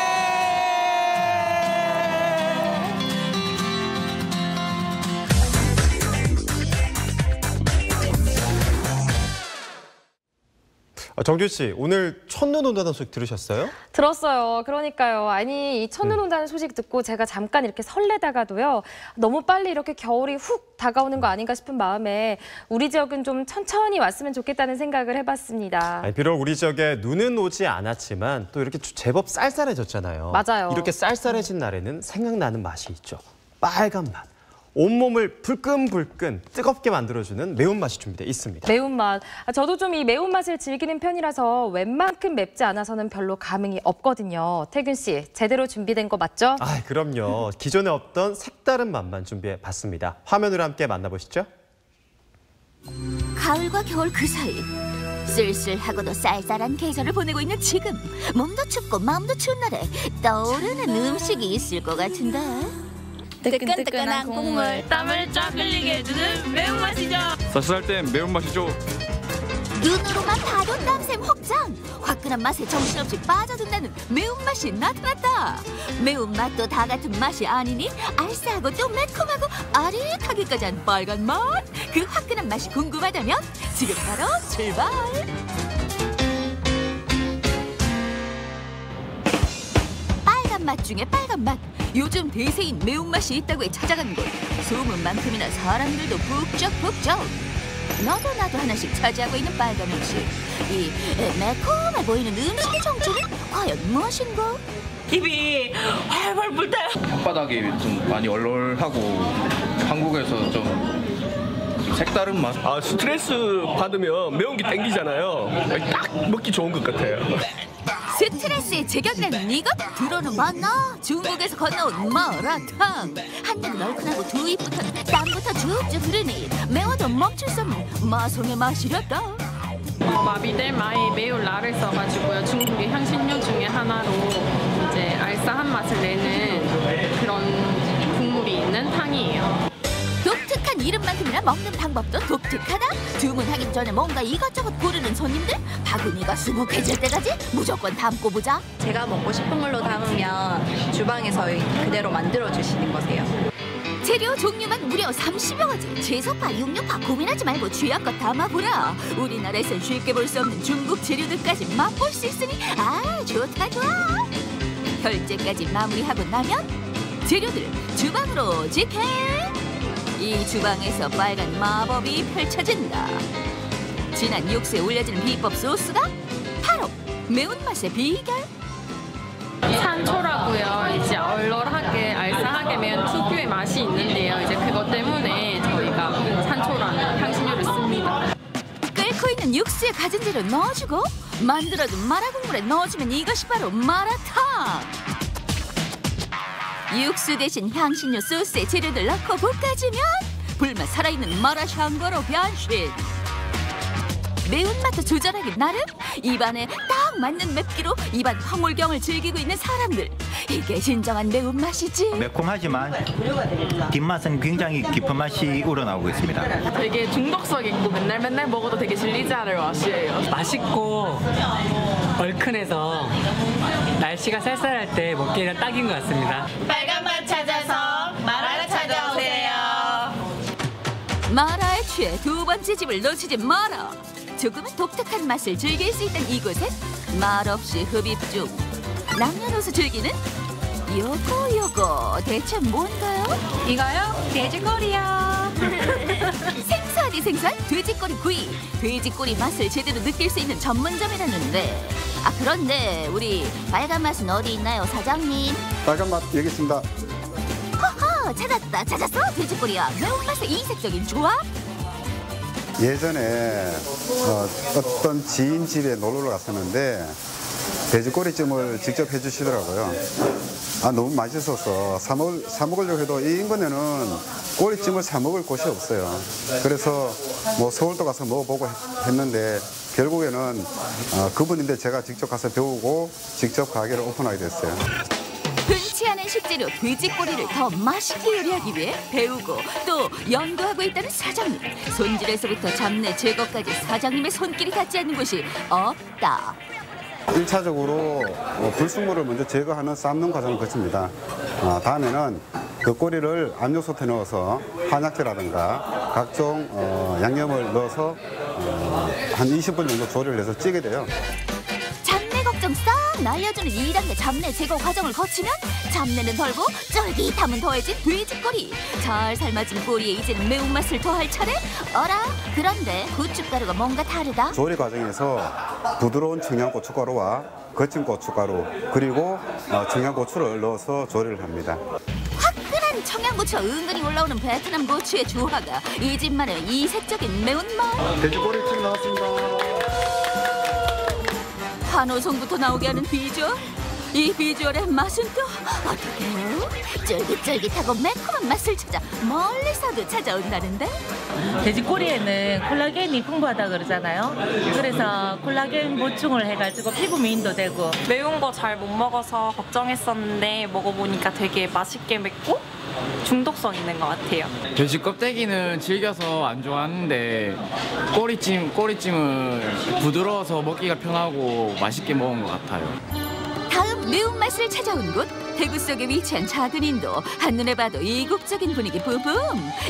[SPEAKER 2] 정준 씨, 오늘 첫눈 온다는 소식 들으셨어요?
[SPEAKER 1] 들었어요. 그러니까요. 아니, 이 첫눈 온다는 소식 듣고 제가 잠깐 이렇게 설레다가도요. 너무 빨리 이렇게 겨울이 훅 다가오는 거 아닌가 싶은 마음에 우리 지역은 좀 천천히 왔으면 좋겠다는 생각을 해봤습니다.
[SPEAKER 2] 아니, 비록 우리 지역에 눈은 오지 않았지만 또 이렇게 제법 쌀쌀해졌잖아요.
[SPEAKER 1] 맞아요.
[SPEAKER 2] 이렇게 쌀쌀해진 날에는 생각나는 맛이 있죠. 빨간 맛. 온몸을 불끈불끈 뜨겁게 만들어주는 매운맛이 준비되어 있습니다.
[SPEAKER 1] 매운맛. 저도 좀 이 매운맛을 즐기는 편이라서 웬만큼 맵지 않아서는 별로 감흥이 없거든요. 태균 씨, 제대로 준비된 거 맞죠?
[SPEAKER 2] 아, 그럼요. 기존에 없던 색다른 맛만 준비해봤습니다. 화면으로 함께 만나보시죠.
[SPEAKER 4] 가을과 겨울 그 사이 쓸쓸하고도 쌀쌀한 계절을 보내고 있는 지금 몸도 춥고 마음도 추운 날에 떠오르는 음식이 있을 것 같은데
[SPEAKER 8] 뜨끈뜨끈한 국물, 땀을 쫙 흘리게 해주는 매운맛이죠.
[SPEAKER 9] 쌀쌀할 땐 매운맛이죠.
[SPEAKER 4] 눈으로만 봐도 땀샘 확장! 화끈한 맛에 정신없이 빠져든다는 매운맛이 나타났다. 매운맛도 다 같은 맛이 아니니 알싸하고 또 매콤하고 아릿하기까지 한 빨간 맛! 그 화끈한 맛이 궁금하다면 지금 바로 출발! 빨간 맛 중에 빨간 맛! 요즘 대세인 매운맛이 있다고 해 찾아간 곳. 소문만큼이나 사람들도 북적북적. 너도 하나씩 차지하고 있는 빨간 음식. 이 매콤해 보이는 음식의 정체는 과연 무엇인가?
[SPEAKER 22] 입이 활활 불타요.
[SPEAKER 9] 혓바닥이 좀 많이 얼얼하고 한국에서 좀 색다른 맛.
[SPEAKER 10] 아, 스트레스 받으면 매운 게 땡기잖아요. 딱 먹기 좋은 것 같아요.
[SPEAKER 4] 스트레스에 제격이라는 이것 들어는 봤나? 중국에서 건너온 마라탕. 한입은 얼큰하고 두 입부터 땀부터 쭉쭉 흐르니 매워도 멈출 수 없는 마성의 맛이랬다.
[SPEAKER 11] 마비델 마이 매운 라를 써가지고요. 중국의 향신료 중에 하나로 이제 알싸한 맛을 내는 그런 국물이 있는 탕이에요.
[SPEAKER 4] 독특한 이름만큼이나 먹는 방법도 독특하다. 주문하기 전에 뭔가 이것저것 고르는 손님들. 바구니가 수북해질 때까지 무조건 담고 보자.
[SPEAKER 25] 제가 먹고 싶은 걸로 담으면 주방에서 그대로 만들어주시는 거세요.
[SPEAKER 4] 재료 종류만 무려 30여 가지. 채소파, 육류파 고민하지 말고 취향껏 담아보라. 우리나라에선 쉽게 볼 수 없는 중국 재료들까지 맛볼 수 있으니 아, 좋다 좋아. 결제까지 마무리하고 나면 재료들 주방으로 직행. 이 주방에서 빨간 마법이 펼쳐진다. 진한 육수에 올려지는 비법 소스가 바로 매운맛의 비결.
[SPEAKER 11] 산초라고요. 이제 얼얼하게 알싸하게 매운 특유의 맛이 있는데요. 이제 그것 때문에 저희가 산초라는 향신료를 씁니다.
[SPEAKER 4] 끓고 있는 육수에 가진 재료 넣어주고 만들어둔 마라 국물에 넣어주면 이것이 바로 마라탕. 육수 대신 향신료 소스에 재료들 넣고 볶아주면 불맛 살아있는 마라샹궈로 변신. 매운맛도 조절하기 나름 입안에 딱 맞는 맵기로 입안 황홀경을 즐기고 있는 사람들. 이게 진정한 매운맛이지.
[SPEAKER 26] 매콤하지만 뒷맛은 굉장히 깊은 맛이 우러나오고 있습니다.
[SPEAKER 11] 되게 중독성 있고 맨날 먹어도 되게 질리지 않을 맛이에요.
[SPEAKER 27] 맛있고 얼큰해서 날씨가 쌀쌀할 때 먹기에는 딱인 것 같습니다.
[SPEAKER 8] 빨간 맛 찾아서 마라를 찾아오세요.
[SPEAKER 4] 마라에 취해 두 번째 집을 놓치지 마라. 조금은 독특한 맛을 즐길 수 있던 이곳엔 말없이 흡입 중. 남녀노소 즐기는 요거 대체 뭔가요?
[SPEAKER 25] 이거요? 돼지꼬리요.
[SPEAKER 4] 생소하디 생소한 돼지꼬리 구이. 돼지꼬리 맛을 제대로 느낄 수 있는 전문점이라는데. 아, 그런데 우리 빨간 맛은 어디 있나요, 사장님?
[SPEAKER 28] 빨간 맛 여기 있습니다.
[SPEAKER 4] 허허, 찾았어. 돼지꼬리와 매운맛의 이색적인 조합.
[SPEAKER 28] 예전에 어떤 지인 집에 놀러 갔었는데 돼지꼬리찜을 직접 해주시더라고요. 아, 너무 맛있어서 사 먹으려고 해도 이 인근에는 꼬리찜을 사 먹을 곳이 없어요. 그래서 뭐 서울도 가서 먹어보고 했는데 결국에는 그분인데 제가 직접 가서 배우고 직접 가게를 오픈하게 됐어요.
[SPEAKER 4] 흔치 않은 식재료 돼지꼬리를 더 맛있게 요리하기 위해 배우고 또 연구하고 있다는 사장님. 손질에서부터 잡내 제거까지 사장님의 손길이 닿지 않는 곳이 없다.
[SPEAKER 28] 1차적으로 불순물을 먼저 제거하는 삶는 과정을 거칩니다. 다음에는 그 꼬리를 압력솥에 넣어서 한약재라든가 각종 양념을 넣어서 한 20분 정도 조리를 해서 찌게 돼요.
[SPEAKER 4] 잡내 걱정 싹 날려주는 2단계 잡내 제거 과정을 거치면 잡내는 덜고 쫄깃함은 더해진 돼지꼬리. 잘 삶아진 꼬리에 이제는 매운맛을 더할 차례? 어라? 그런데 고춧가루가 뭔가 다르다?
[SPEAKER 28] 조리 과정에서 부드러운 청양고춧가루와 거친 고춧가루 그리고 청양고추를 넣어서 조리를 합니다.
[SPEAKER 4] 화끈한 청양고추와 은근히 올라오는 베트남 고추의 조화가 이 집만의 이색적인 매운맛.
[SPEAKER 28] 돼지꼬리찜 나왔습니다.
[SPEAKER 4] 환호성부터 나오게 하는 비주얼. 이 비주얼의 맛은 또 어떡해요? 쫄깃쫄깃하고 매콤한 맛을 찾아 멀리서도 찾아온다는데?
[SPEAKER 6] 돼지꼬리에는 콜라겐이 풍부하다 그러잖아요. 그래서 콜라겐 보충을 해가지고 피부 미인도 되고.
[SPEAKER 12] 매운 거 잘 못 먹어서 걱정했었는데 먹어보니까 되게 맛있게 맵고 중독성 있는 것 같아요.
[SPEAKER 13] 돼지 껍데기는 질겨서 안 좋아하는데 꼬리찜을 부드러워서 먹기가 편하고 맛있게 먹은 것 같아요.
[SPEAKER 4] 다음 매운맛을 찾아온 곳, 대구 속에 위치한 작은 인도. 한눈에 봐도 이국적인 분위기 뿜뿜.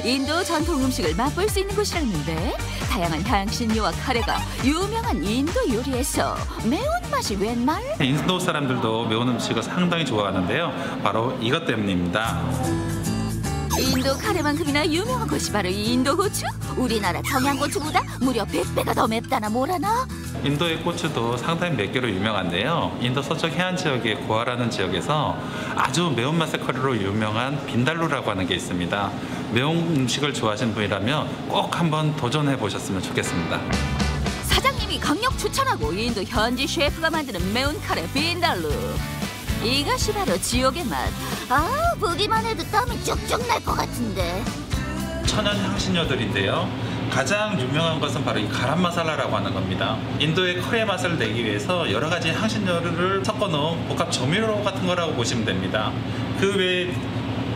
[SPEAKER 4] 인도 전통 음식을 맛볼 수 있는 곳이라는데 다양한 향신료와 카레가 유명한 인도 요리에서 매운맛이 웬 말?
[SPEAKER 15] 인도 사람들도 매운 음식을 상당히 좋아하는데요. 바로 이것 때문입니다.
[SPEAKER 4] 인도 카레만큼이나 유명한 곳이 바로 이 인도 고추? 우리나라 청양고추보다 무려 100배가 더 맵다나 뭐라나?
[SPEAKER 15] 인도의 고추도 상당히 맵기로 유명한데요. 인도 서쪽 해안 지역의 고아라는 지역에서 아주 매운맛의 커리로 유명한 빈달루라고 하는 게 있습니다. 매운 음식을 좋아하시는 분이라면 꼭 한번 도전해 보셨으면 좋겠습니다.
[SPEAKER 4] 사장님이 강력 추천하고 인도 현지 셰프가 만드는 매운 카레 빈달루. 이것이 바로 지옥의 맛. 보기만 해도 땀이 쭉쭉 날 것 같은데.
[SPEAKER 15] 천연 향신료들인데요. 가장 유명한 것은 바로 이 가람 마살라라고 하는 겁니다. 인도의 커리의 맛을 내기 위해서 여러 가지 향신료를 섞어 놓은 복합 조미료 같은 거라고 보시면 됩니다. 그 외에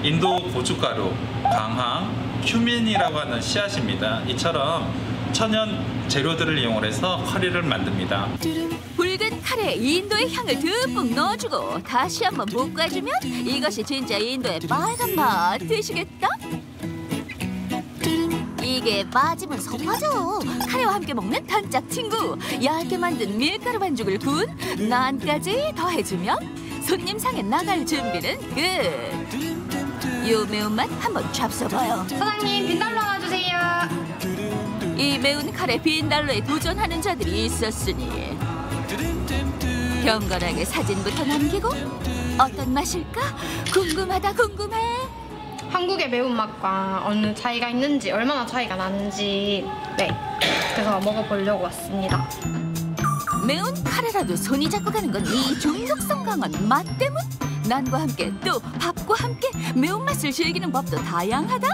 [SPEAKER 15] 인도 고춧가루, 강황, 큐민이라고 하는 씨앗입니다. 이처럼 천연 재료들을 이용해서 커리를 만듭니다.
[SPEAKER 4] 붉은 카레에 인도의 향을 듬뿍 넣어주고 다시 한번 볶아주면 이것이 진짜 인도의 빨간 맛. 드시겠다? 이게 빠지면 섭하죠. 카레와 함께 먹는 단짝 친구. 얇게 만든 밀가루 반죽을 구운 난까지 더해주면 손님 상에 나갈 준비는 끝. 요 매운맛 한번 잡숴봐요.
[SPEAKER 16] 사장님 빈달로 하나 주세요.
[SPEAKER 4] 이 매운 카레 빈달로에 도전하는 자들이 있었으니 경건하게 사진부터 남기고 어떤 맛일까? 궁금하다 궁금해.
[SPEAKER 16] 한국의 매운맛과 어느 차이가 있는지, 얼마나 차이가 나는지 그래서 먹어보려고 왔습니다.
[SPEAKER 4] 매운 카레라도 손이 잡고 가는 건 이 중독성 강한 맛 때문? 난과 함께 또 밥과 함께 매운맛을 즐기는 법도 다양하다?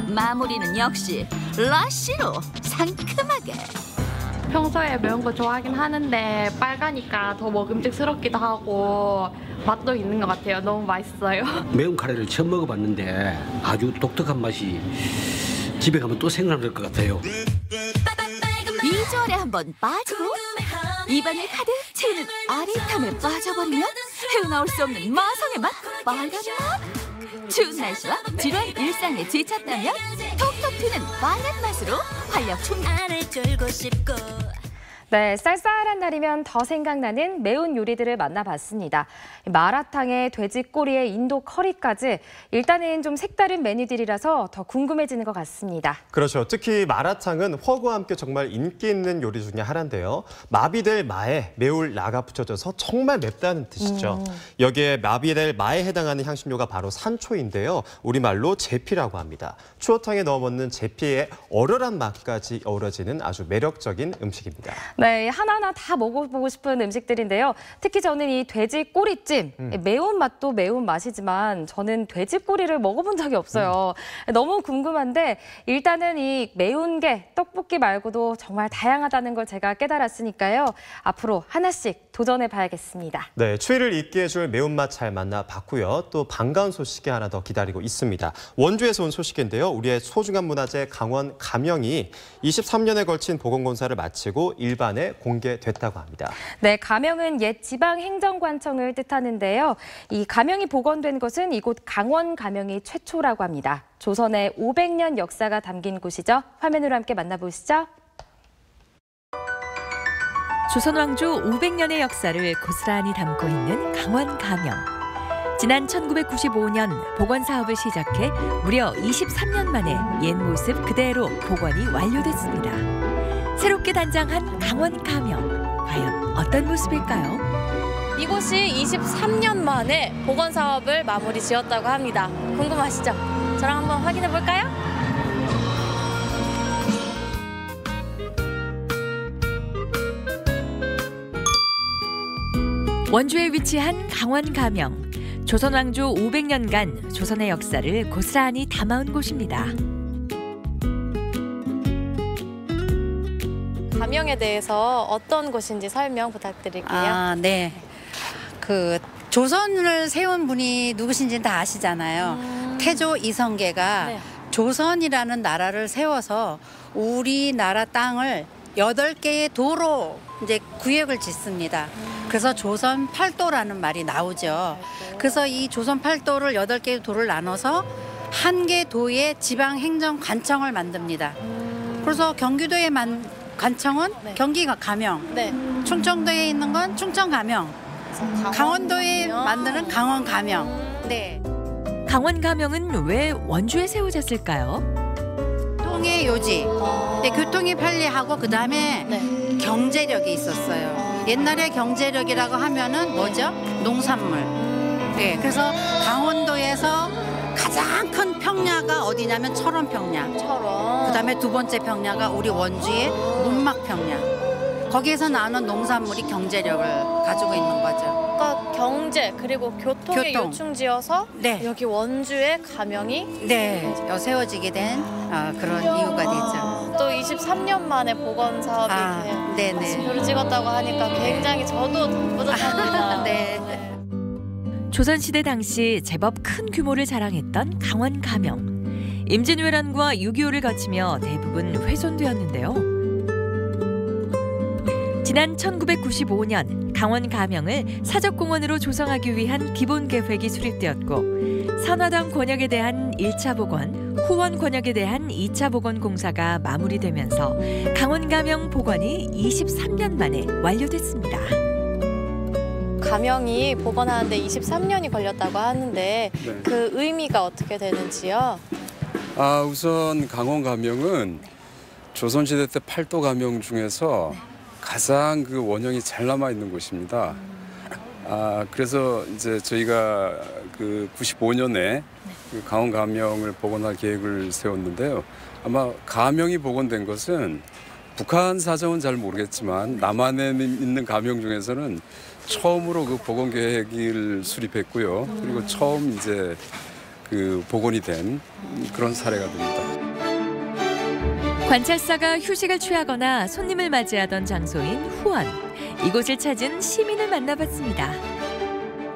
[SPEAKER 4] 마무리는 역시 라시로 상큼하게.
[SPEAKER 16] 평소에 매운 거 좋아하긴 하는데 빨가니까 더 먹음직스럽기도 하고 맛도 있는 것 같아요. 너무 맛있어요.
[SPEAKER 17] 매운 카레를 처음 먹어봤는데 아주 독특한 맛이 집에 가면 또 생각날 것 같아요.
[SPEAKER 4] 비주얼에 한번 빠지고 입안을 가득 채우는 아릿함에 빠져버리면 헤어나올 수 없는 마성의 맛, 빨간 맛. 추운 날씨와 지루한 일상에 지쳤다면 톡톡 튀는 빨간 맛으로 활력 충전.
[SPEAKER 1] 네, 쌀쌀한 날이면 더 생각나는 매운 요리들을 만나봤습니다. 마라탕에 돼지꼬리에 인도 커리까지 일단은 좀 색다른 메뉴들이라서 더 궁금해지는 것 같습니다.
[SPEAKER 2] 그렇죠. 특히 마라탕은 훠과 함께 정말 인기 있는 요리 중에 하나인데요. 마비될 마에 매울 라가 붙여져서 정말 맵다는 뜻이죠. 여기에 마비될 마에 해당하는 향신료가 바로 산초인데요. 우리말로 제피라고 합니다. 추어탕에 넣어 먹는 제피의 얼얼한 맛까지 어우러지는 아주 매력적인 음식입니다.
[SPEAKER 1] 네, 하나하나 다 먹어보고 싶은 음식들인데요. 특히 저는 이 돼지 꼬리찜, 매운맛도 매운맛이지만 저는 돼지 꼬리를 먹어본 적이 없어요. 너무 궁금한데 일단은 이 매운 게 떡볶이 말고도 정말 다양하다는 걸 제가 깨달았으니까요. 앞으로 하나씩 도전해봐야겠습니다.
[SPEAKER 2] 네, 추위를 잊게 해줄 매운맛 잘 만나봤고요. 또 반가운 소식이 하나 더 기다리고 있습니다. 원주에서 온 소식인데요. 우리의 소중한 문화재 강원 가명이 23년에 걸친 보건공사를 마치고 일반에 공개됐다고 합니다.
[SPEAKER 1] 네, 가명은 옛 지방행정관청을 뜻하는데요. 이 가명이 복원된 것은 이곳 강원 가명이 최초라고 합니다. 조선의 500년 역사가 담긴 곳이죠. 화면으로 함께 만나보시죠.
[SPEAKER 3] 조선 왕조 500년의 역사를 고스란히 담고 있는 강원 가명. 지난 1995년 복원 사업을 시작해 무려 23년 만에 옛 모습 그대로 복원이 완료됐습니다. 새롭게 단장한 강원 가명. 과연 어떤 모습일까요?
[SPEAKER 5] 이곳이 23년 만에 복원 사업을 마무리 지었다고 합니다. 궁금하시죠? 저랑 한번 확인해 볼까요?
[SPEAKER 3] 원주에 위치한 강원 가명. 조선 왕조 500년간 조선의 역사를 고스란히 담아온 곳입니다.
[SPEAKER 5] 가명에 대해서 어떤 곳인지 설명 부탁드릴게요.
[SPEAKER 7] 네. 그 조선을 세운 분이 누구신지는 다 아시잖아요. 태조 이성계가 조선이라는 나라를 세워서 우리나라 땅을 8개의 도로 이제 구역을 짓습니다. 그래서 조선 팔도라는 말이 나오죠. 그래서 이 조선 팔도를 8개의 도를 나눠서 한 개 도의 지방행정관청을 만듭니다. 그래서 경기도의 관청은 경기가 가명, 충청도에 있는 건 충청 가명, 강원도에 만드는 강원 가명. 네.
[SPEAKER 3] 강원 가명은 왜 원주에 세워졌을까요?
[SPEAKER 7] 교통의 요지, 교통이 편리하고 그 다음에 경제력이 있었어요. 옛날에 경제력이라고 하면은 뭐죠? 농산물. 네, 그래서 강원도에서 가장 큰 평야가 어디냐면 철원 평야. 그 다음에 두 번째 평야가 우리 원주의 문막 평야. 거기에서 나오는 농산물이 경제력을 가지고 있는 거죠.
[SPEAKER 5] 그러니까 경제 그리고 교통에 요충지어서 여기 원주의 가명이
[SPEAKER 7] 세워지게 된 그런 이유가 되죠.
[SPEAKER 5] 또 23년 만에 복원 사업이 마침표를 찍었다고 하니까 굉장히 저도 뿌듯합니다.
[SPEAKER 3] 조선시대 당시 제법 큰 규모를 자랑했던 강원 가명. 임진왜란과 6.25를 거치며 대부분 훼손되었는데요. 지난 1995년 강원 가명을 사적공원으로 조성하기 위한 기본 계획이 수립되었고 선화당 권역에 대한 1차 복원, 후원 권역에 대한 2차 복원 공사가 마무리되면서 강원 가명 복원이 23년 만에 완료됐습니다.
[SPEAKER 5] 가명이 복원하는데 23년이 걸렸다고 하는데 그 의미가 어떻게 되는지요?
[SPEAKER 14] 우선 강원 가명은 조선시대 때 팔도 가명 중에서 가장 그 원형이 잘 남아 있는 곳입니다. 그래서 이제 저희가 그 95년에 그 강원 가명을 복원할 계획을 세웠는데요. 아마 가명이 복원된 것은 북한 사정은 잘 모르겠지만 남한에 있는 가명 중에서는 처음으로 그 복원 계획을 수립했고요. 그리고 처음 이제 그 복원이 된 그런 사례가 됩니다.
[SPEAKER 3] 관찰사가 휴식을 취하거나 손님을 맞이하던 장소인 후원. 이곳을 찾은 시민을 만나봤습니다.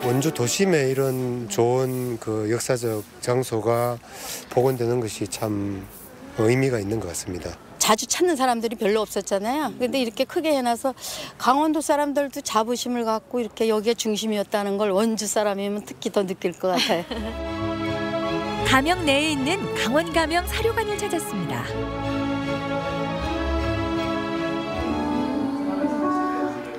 [SPEAKER 18] 원주 도심에 이런 좋은 그 역사적 장소가 복원되는 것이 참 의미가 있는 것 같습니다.
[SPEAKER 19] 자주 찾는 사람들이 별로 없었잖아요. 근데 이렇게 크게 해놔서 강원도 사람들도 자부심을 갖고 이렇게 여기에 중심이었다는 걸 원주 사람이면 특히 더 느낄 것 같아요.
[SPEAKER 3] 가명 내에 있는 강원 가명 사료관을 찾았습니다.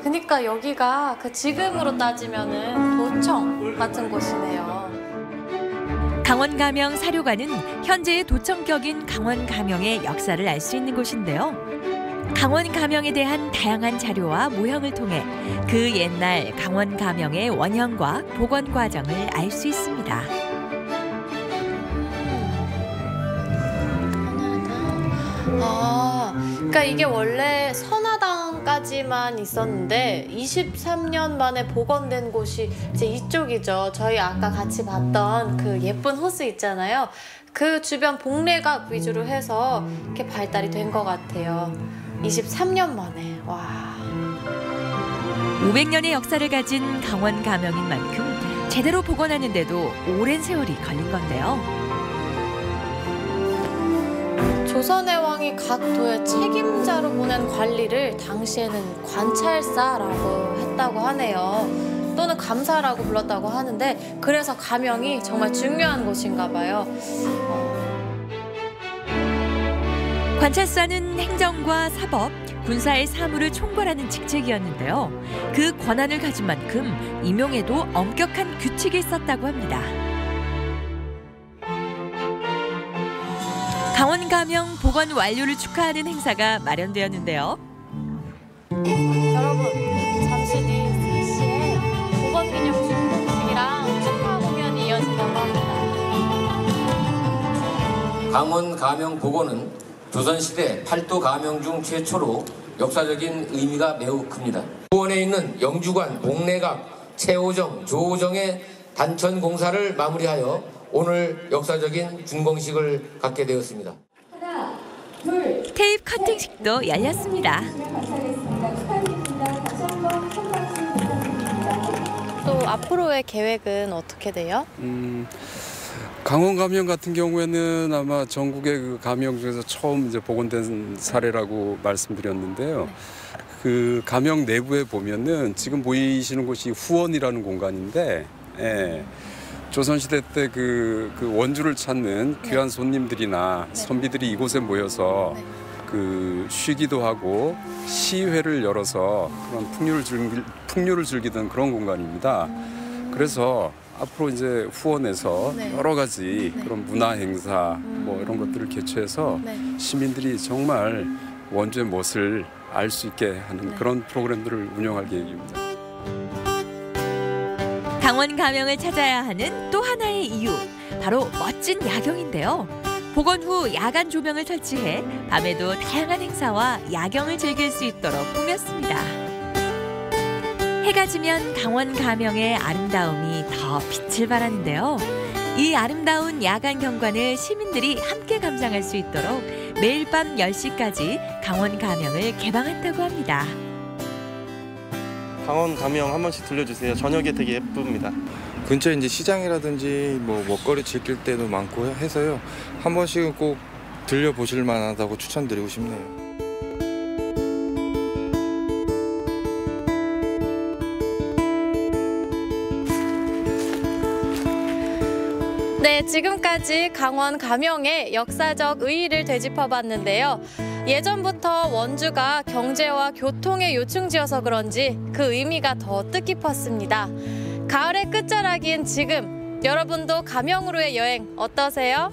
[SPEAKER 5] 그러니까 여기가 그 지금으로 따지면은 도청 같은 곳이네요.
[SPEAKER 3] 강원 가명 사료관은 현재의 도청격인 강원 가명의 역사를 알 수 있는 곳인데요. 강원 가명에 대한 다양한 자료와 모형을 통해 그 옛날 강원 가명의 원형과 복원 과정을 알 수 있습니다.
[SPEAKER 5] 그러니까 이게 원래 선화당 전까지만 있었는데 23년 만에 복원된 곳이 이제 이쪽이죠. 저희 아까 같이 봤던 그 예쁜 호수 있잖아요. 그 주변 복례각 위주로 해서 이렇게 발달이 된 것 같아요. 23년 만에. 와.
[SPEAKER 3] 500년의 역사를 가진 강원 가명인 만큼 제대로 복원하는데도 오랜 세월이 걸린 건데요.
[SPEAKER 5] 조선의 왕이 각 도의 책임자로 보낸 관리를 당시에는 관찰사라고 했다고 하네요. 또는 감사라고 불렀다고 하는데 그래서 가명이 정말 중요한 곳인가 봐요.
[SPEAKER 3] 관찰사는 행정과 사법, 군사의 사무를 총괄하는 직책이었는데요. 그 권한을 가진 만큼 임용에도 엄격한 규칙이 있었다고 합니다. 강원 가명 복원 완료를 축하하는 행사가 마련되었는데요.
[SPEAKER 5] 여러분, 잠시 뒤 3시에 복원 기념 중공식이랑 축하 공연이 이어진다고 합니다.
[SPEAKER 9] 강원 가명 복원은 조선시대 팔도 가명 중 최초로 역사적인 의미가 매우 큽니다. 후원에 있는 영주관, 복례각, 최오정, 조오정의 단천 공사를 마무리하여 오늘 역사적인 준공식을 갖게 되었습니다.
[SPEAKER 3] 테이프 커팅식도 열렸습니다.
[SPEAKER 5] 또 앞으로의 계획은 어떻게 돼요?
[SPEAKER 14] 강원 가명 같은 경우에는 아마 전국의 그 가명 중에서 처음 이제 복원된 사례라고 말씀드렸는데요. 그 가명 내부에 보면은 지금 보이시는 곳이 후원이라는 공간인데, 조선시대 때 그 원주를 찾는 귀한 손님들이나 선비들이 이곳에 모여서 그 쉬기도 하고 시회를 열어서 그런 풍류를 즐기던 그런 공간입니다. 그래서 앞으로 이제 후원에서 여러 가지 그런 문화 행사 뭐 이런 것들을 개최해서 시민들이 정말 원주의 멋을 알 수 있게 하는 그런 프로그램들을 운영할 계획입니다.
[SPEAKER 3] 강원 가명을 찾아야 하는 또 하나의 이유, 바로 멋진 야경인데요. 복원 후 야간 조명을 설치해 밤에도 다양한 행사와 야경을 즐길 수 있도록 꾸몄습니다. 해가 지면 강원 가명의 아름다움이 더 빛을 발하는데요. 이 아름다운 야간 경관을 시민들이 함께 감상할 수 있도록 매일 밤 10시까지 강원 가명을 개방한다고 합니다.
[SPEAKER 10] 강원 가명 한 번씩 들려주세요. 저녁에 되게 예쁩니다.
[SPEAKER 20] 근처에 이제 시장이라든지 뭐 먹거리 즐길 때도 많고 해서요. 한 번씩은 꼭 들려보실 만하다고 추천드리고 싶네요.
[SPEAKER 5] 네, 지금까지 강원 가명의 역사적 의의를 되짚어봤는데요. 예전부터 원주가 경제와 교통의 요충지여서 그런지 그 의미가 더 뜻깊었습니다. 가을의 끝자락인 지금, 여러분도 가명으로의 여행 어떠세요?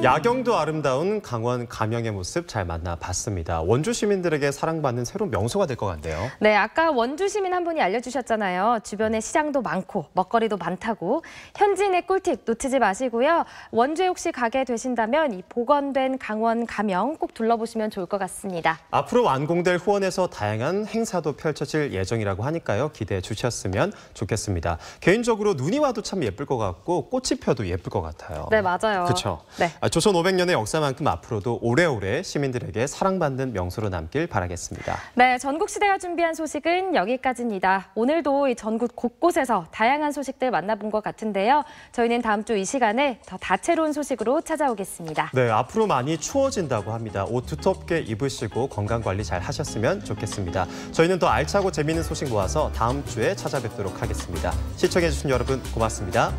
[SPEAKER 2] 야경도 아름다운 강원 가명의 모습 잘 만나봤습니다. 원주 시민들에게 사랑받는 새로운 명소가 될 것 같네요.
[SPEAKER 1] 네, 아까 원주 시민 한 분이 알려주셨잖아요. 주변에 시장도 많고 먹거리도 많다고. 현지인의 꿀팁 놓치지 마시고요. 원주에 혹시 가게 되신다면 이 복원된 강원 가명 꼭 둘러보시면 좋을 것 같습니다.
[SPEAKER 2] 앞으로 완공될 후원에서 다양한 행사도 펼쳐질 예정이라고 하니까요. 기대해 주셨으면 좋겠습니다. 개인적으로 눈이 와도 참 예쁠 것 같고 꽃이 펴도 예쁠 것 같아요.
[SPEAKER 1] 네, 맞아요.
[SPEAKER 2] 그렇죠.
[SPEAKER 1] 네.
[SPEAKER 2] 조선 500년의 역사만큼 앞으로도 오래오래 시민들에게 사랑받는 명소로 남길 바라겠습니다.
[SPEAKER 1] 네, 전국시대가 준비한 소식은 여기까지입니다. 오늘도 이 전국 곳곳에서 다양한 소식들 만나본 것 같은데요. 저희는 다음 주 이 시간에 더 다채로운 소식으로 찾아오겠습니다.
[SPEAKER 2] 네, 앞으로 많이 추워진다고 합니다. 옷 두텁게 입으시고 건강관리 잘 하셨으면 좋겠습니다. 저희는 더 알차고 재미있는 소식 모아서 다음 주에 찾아뵙도록 하겠습니다. 시청해주신 여러분 고맙습니다.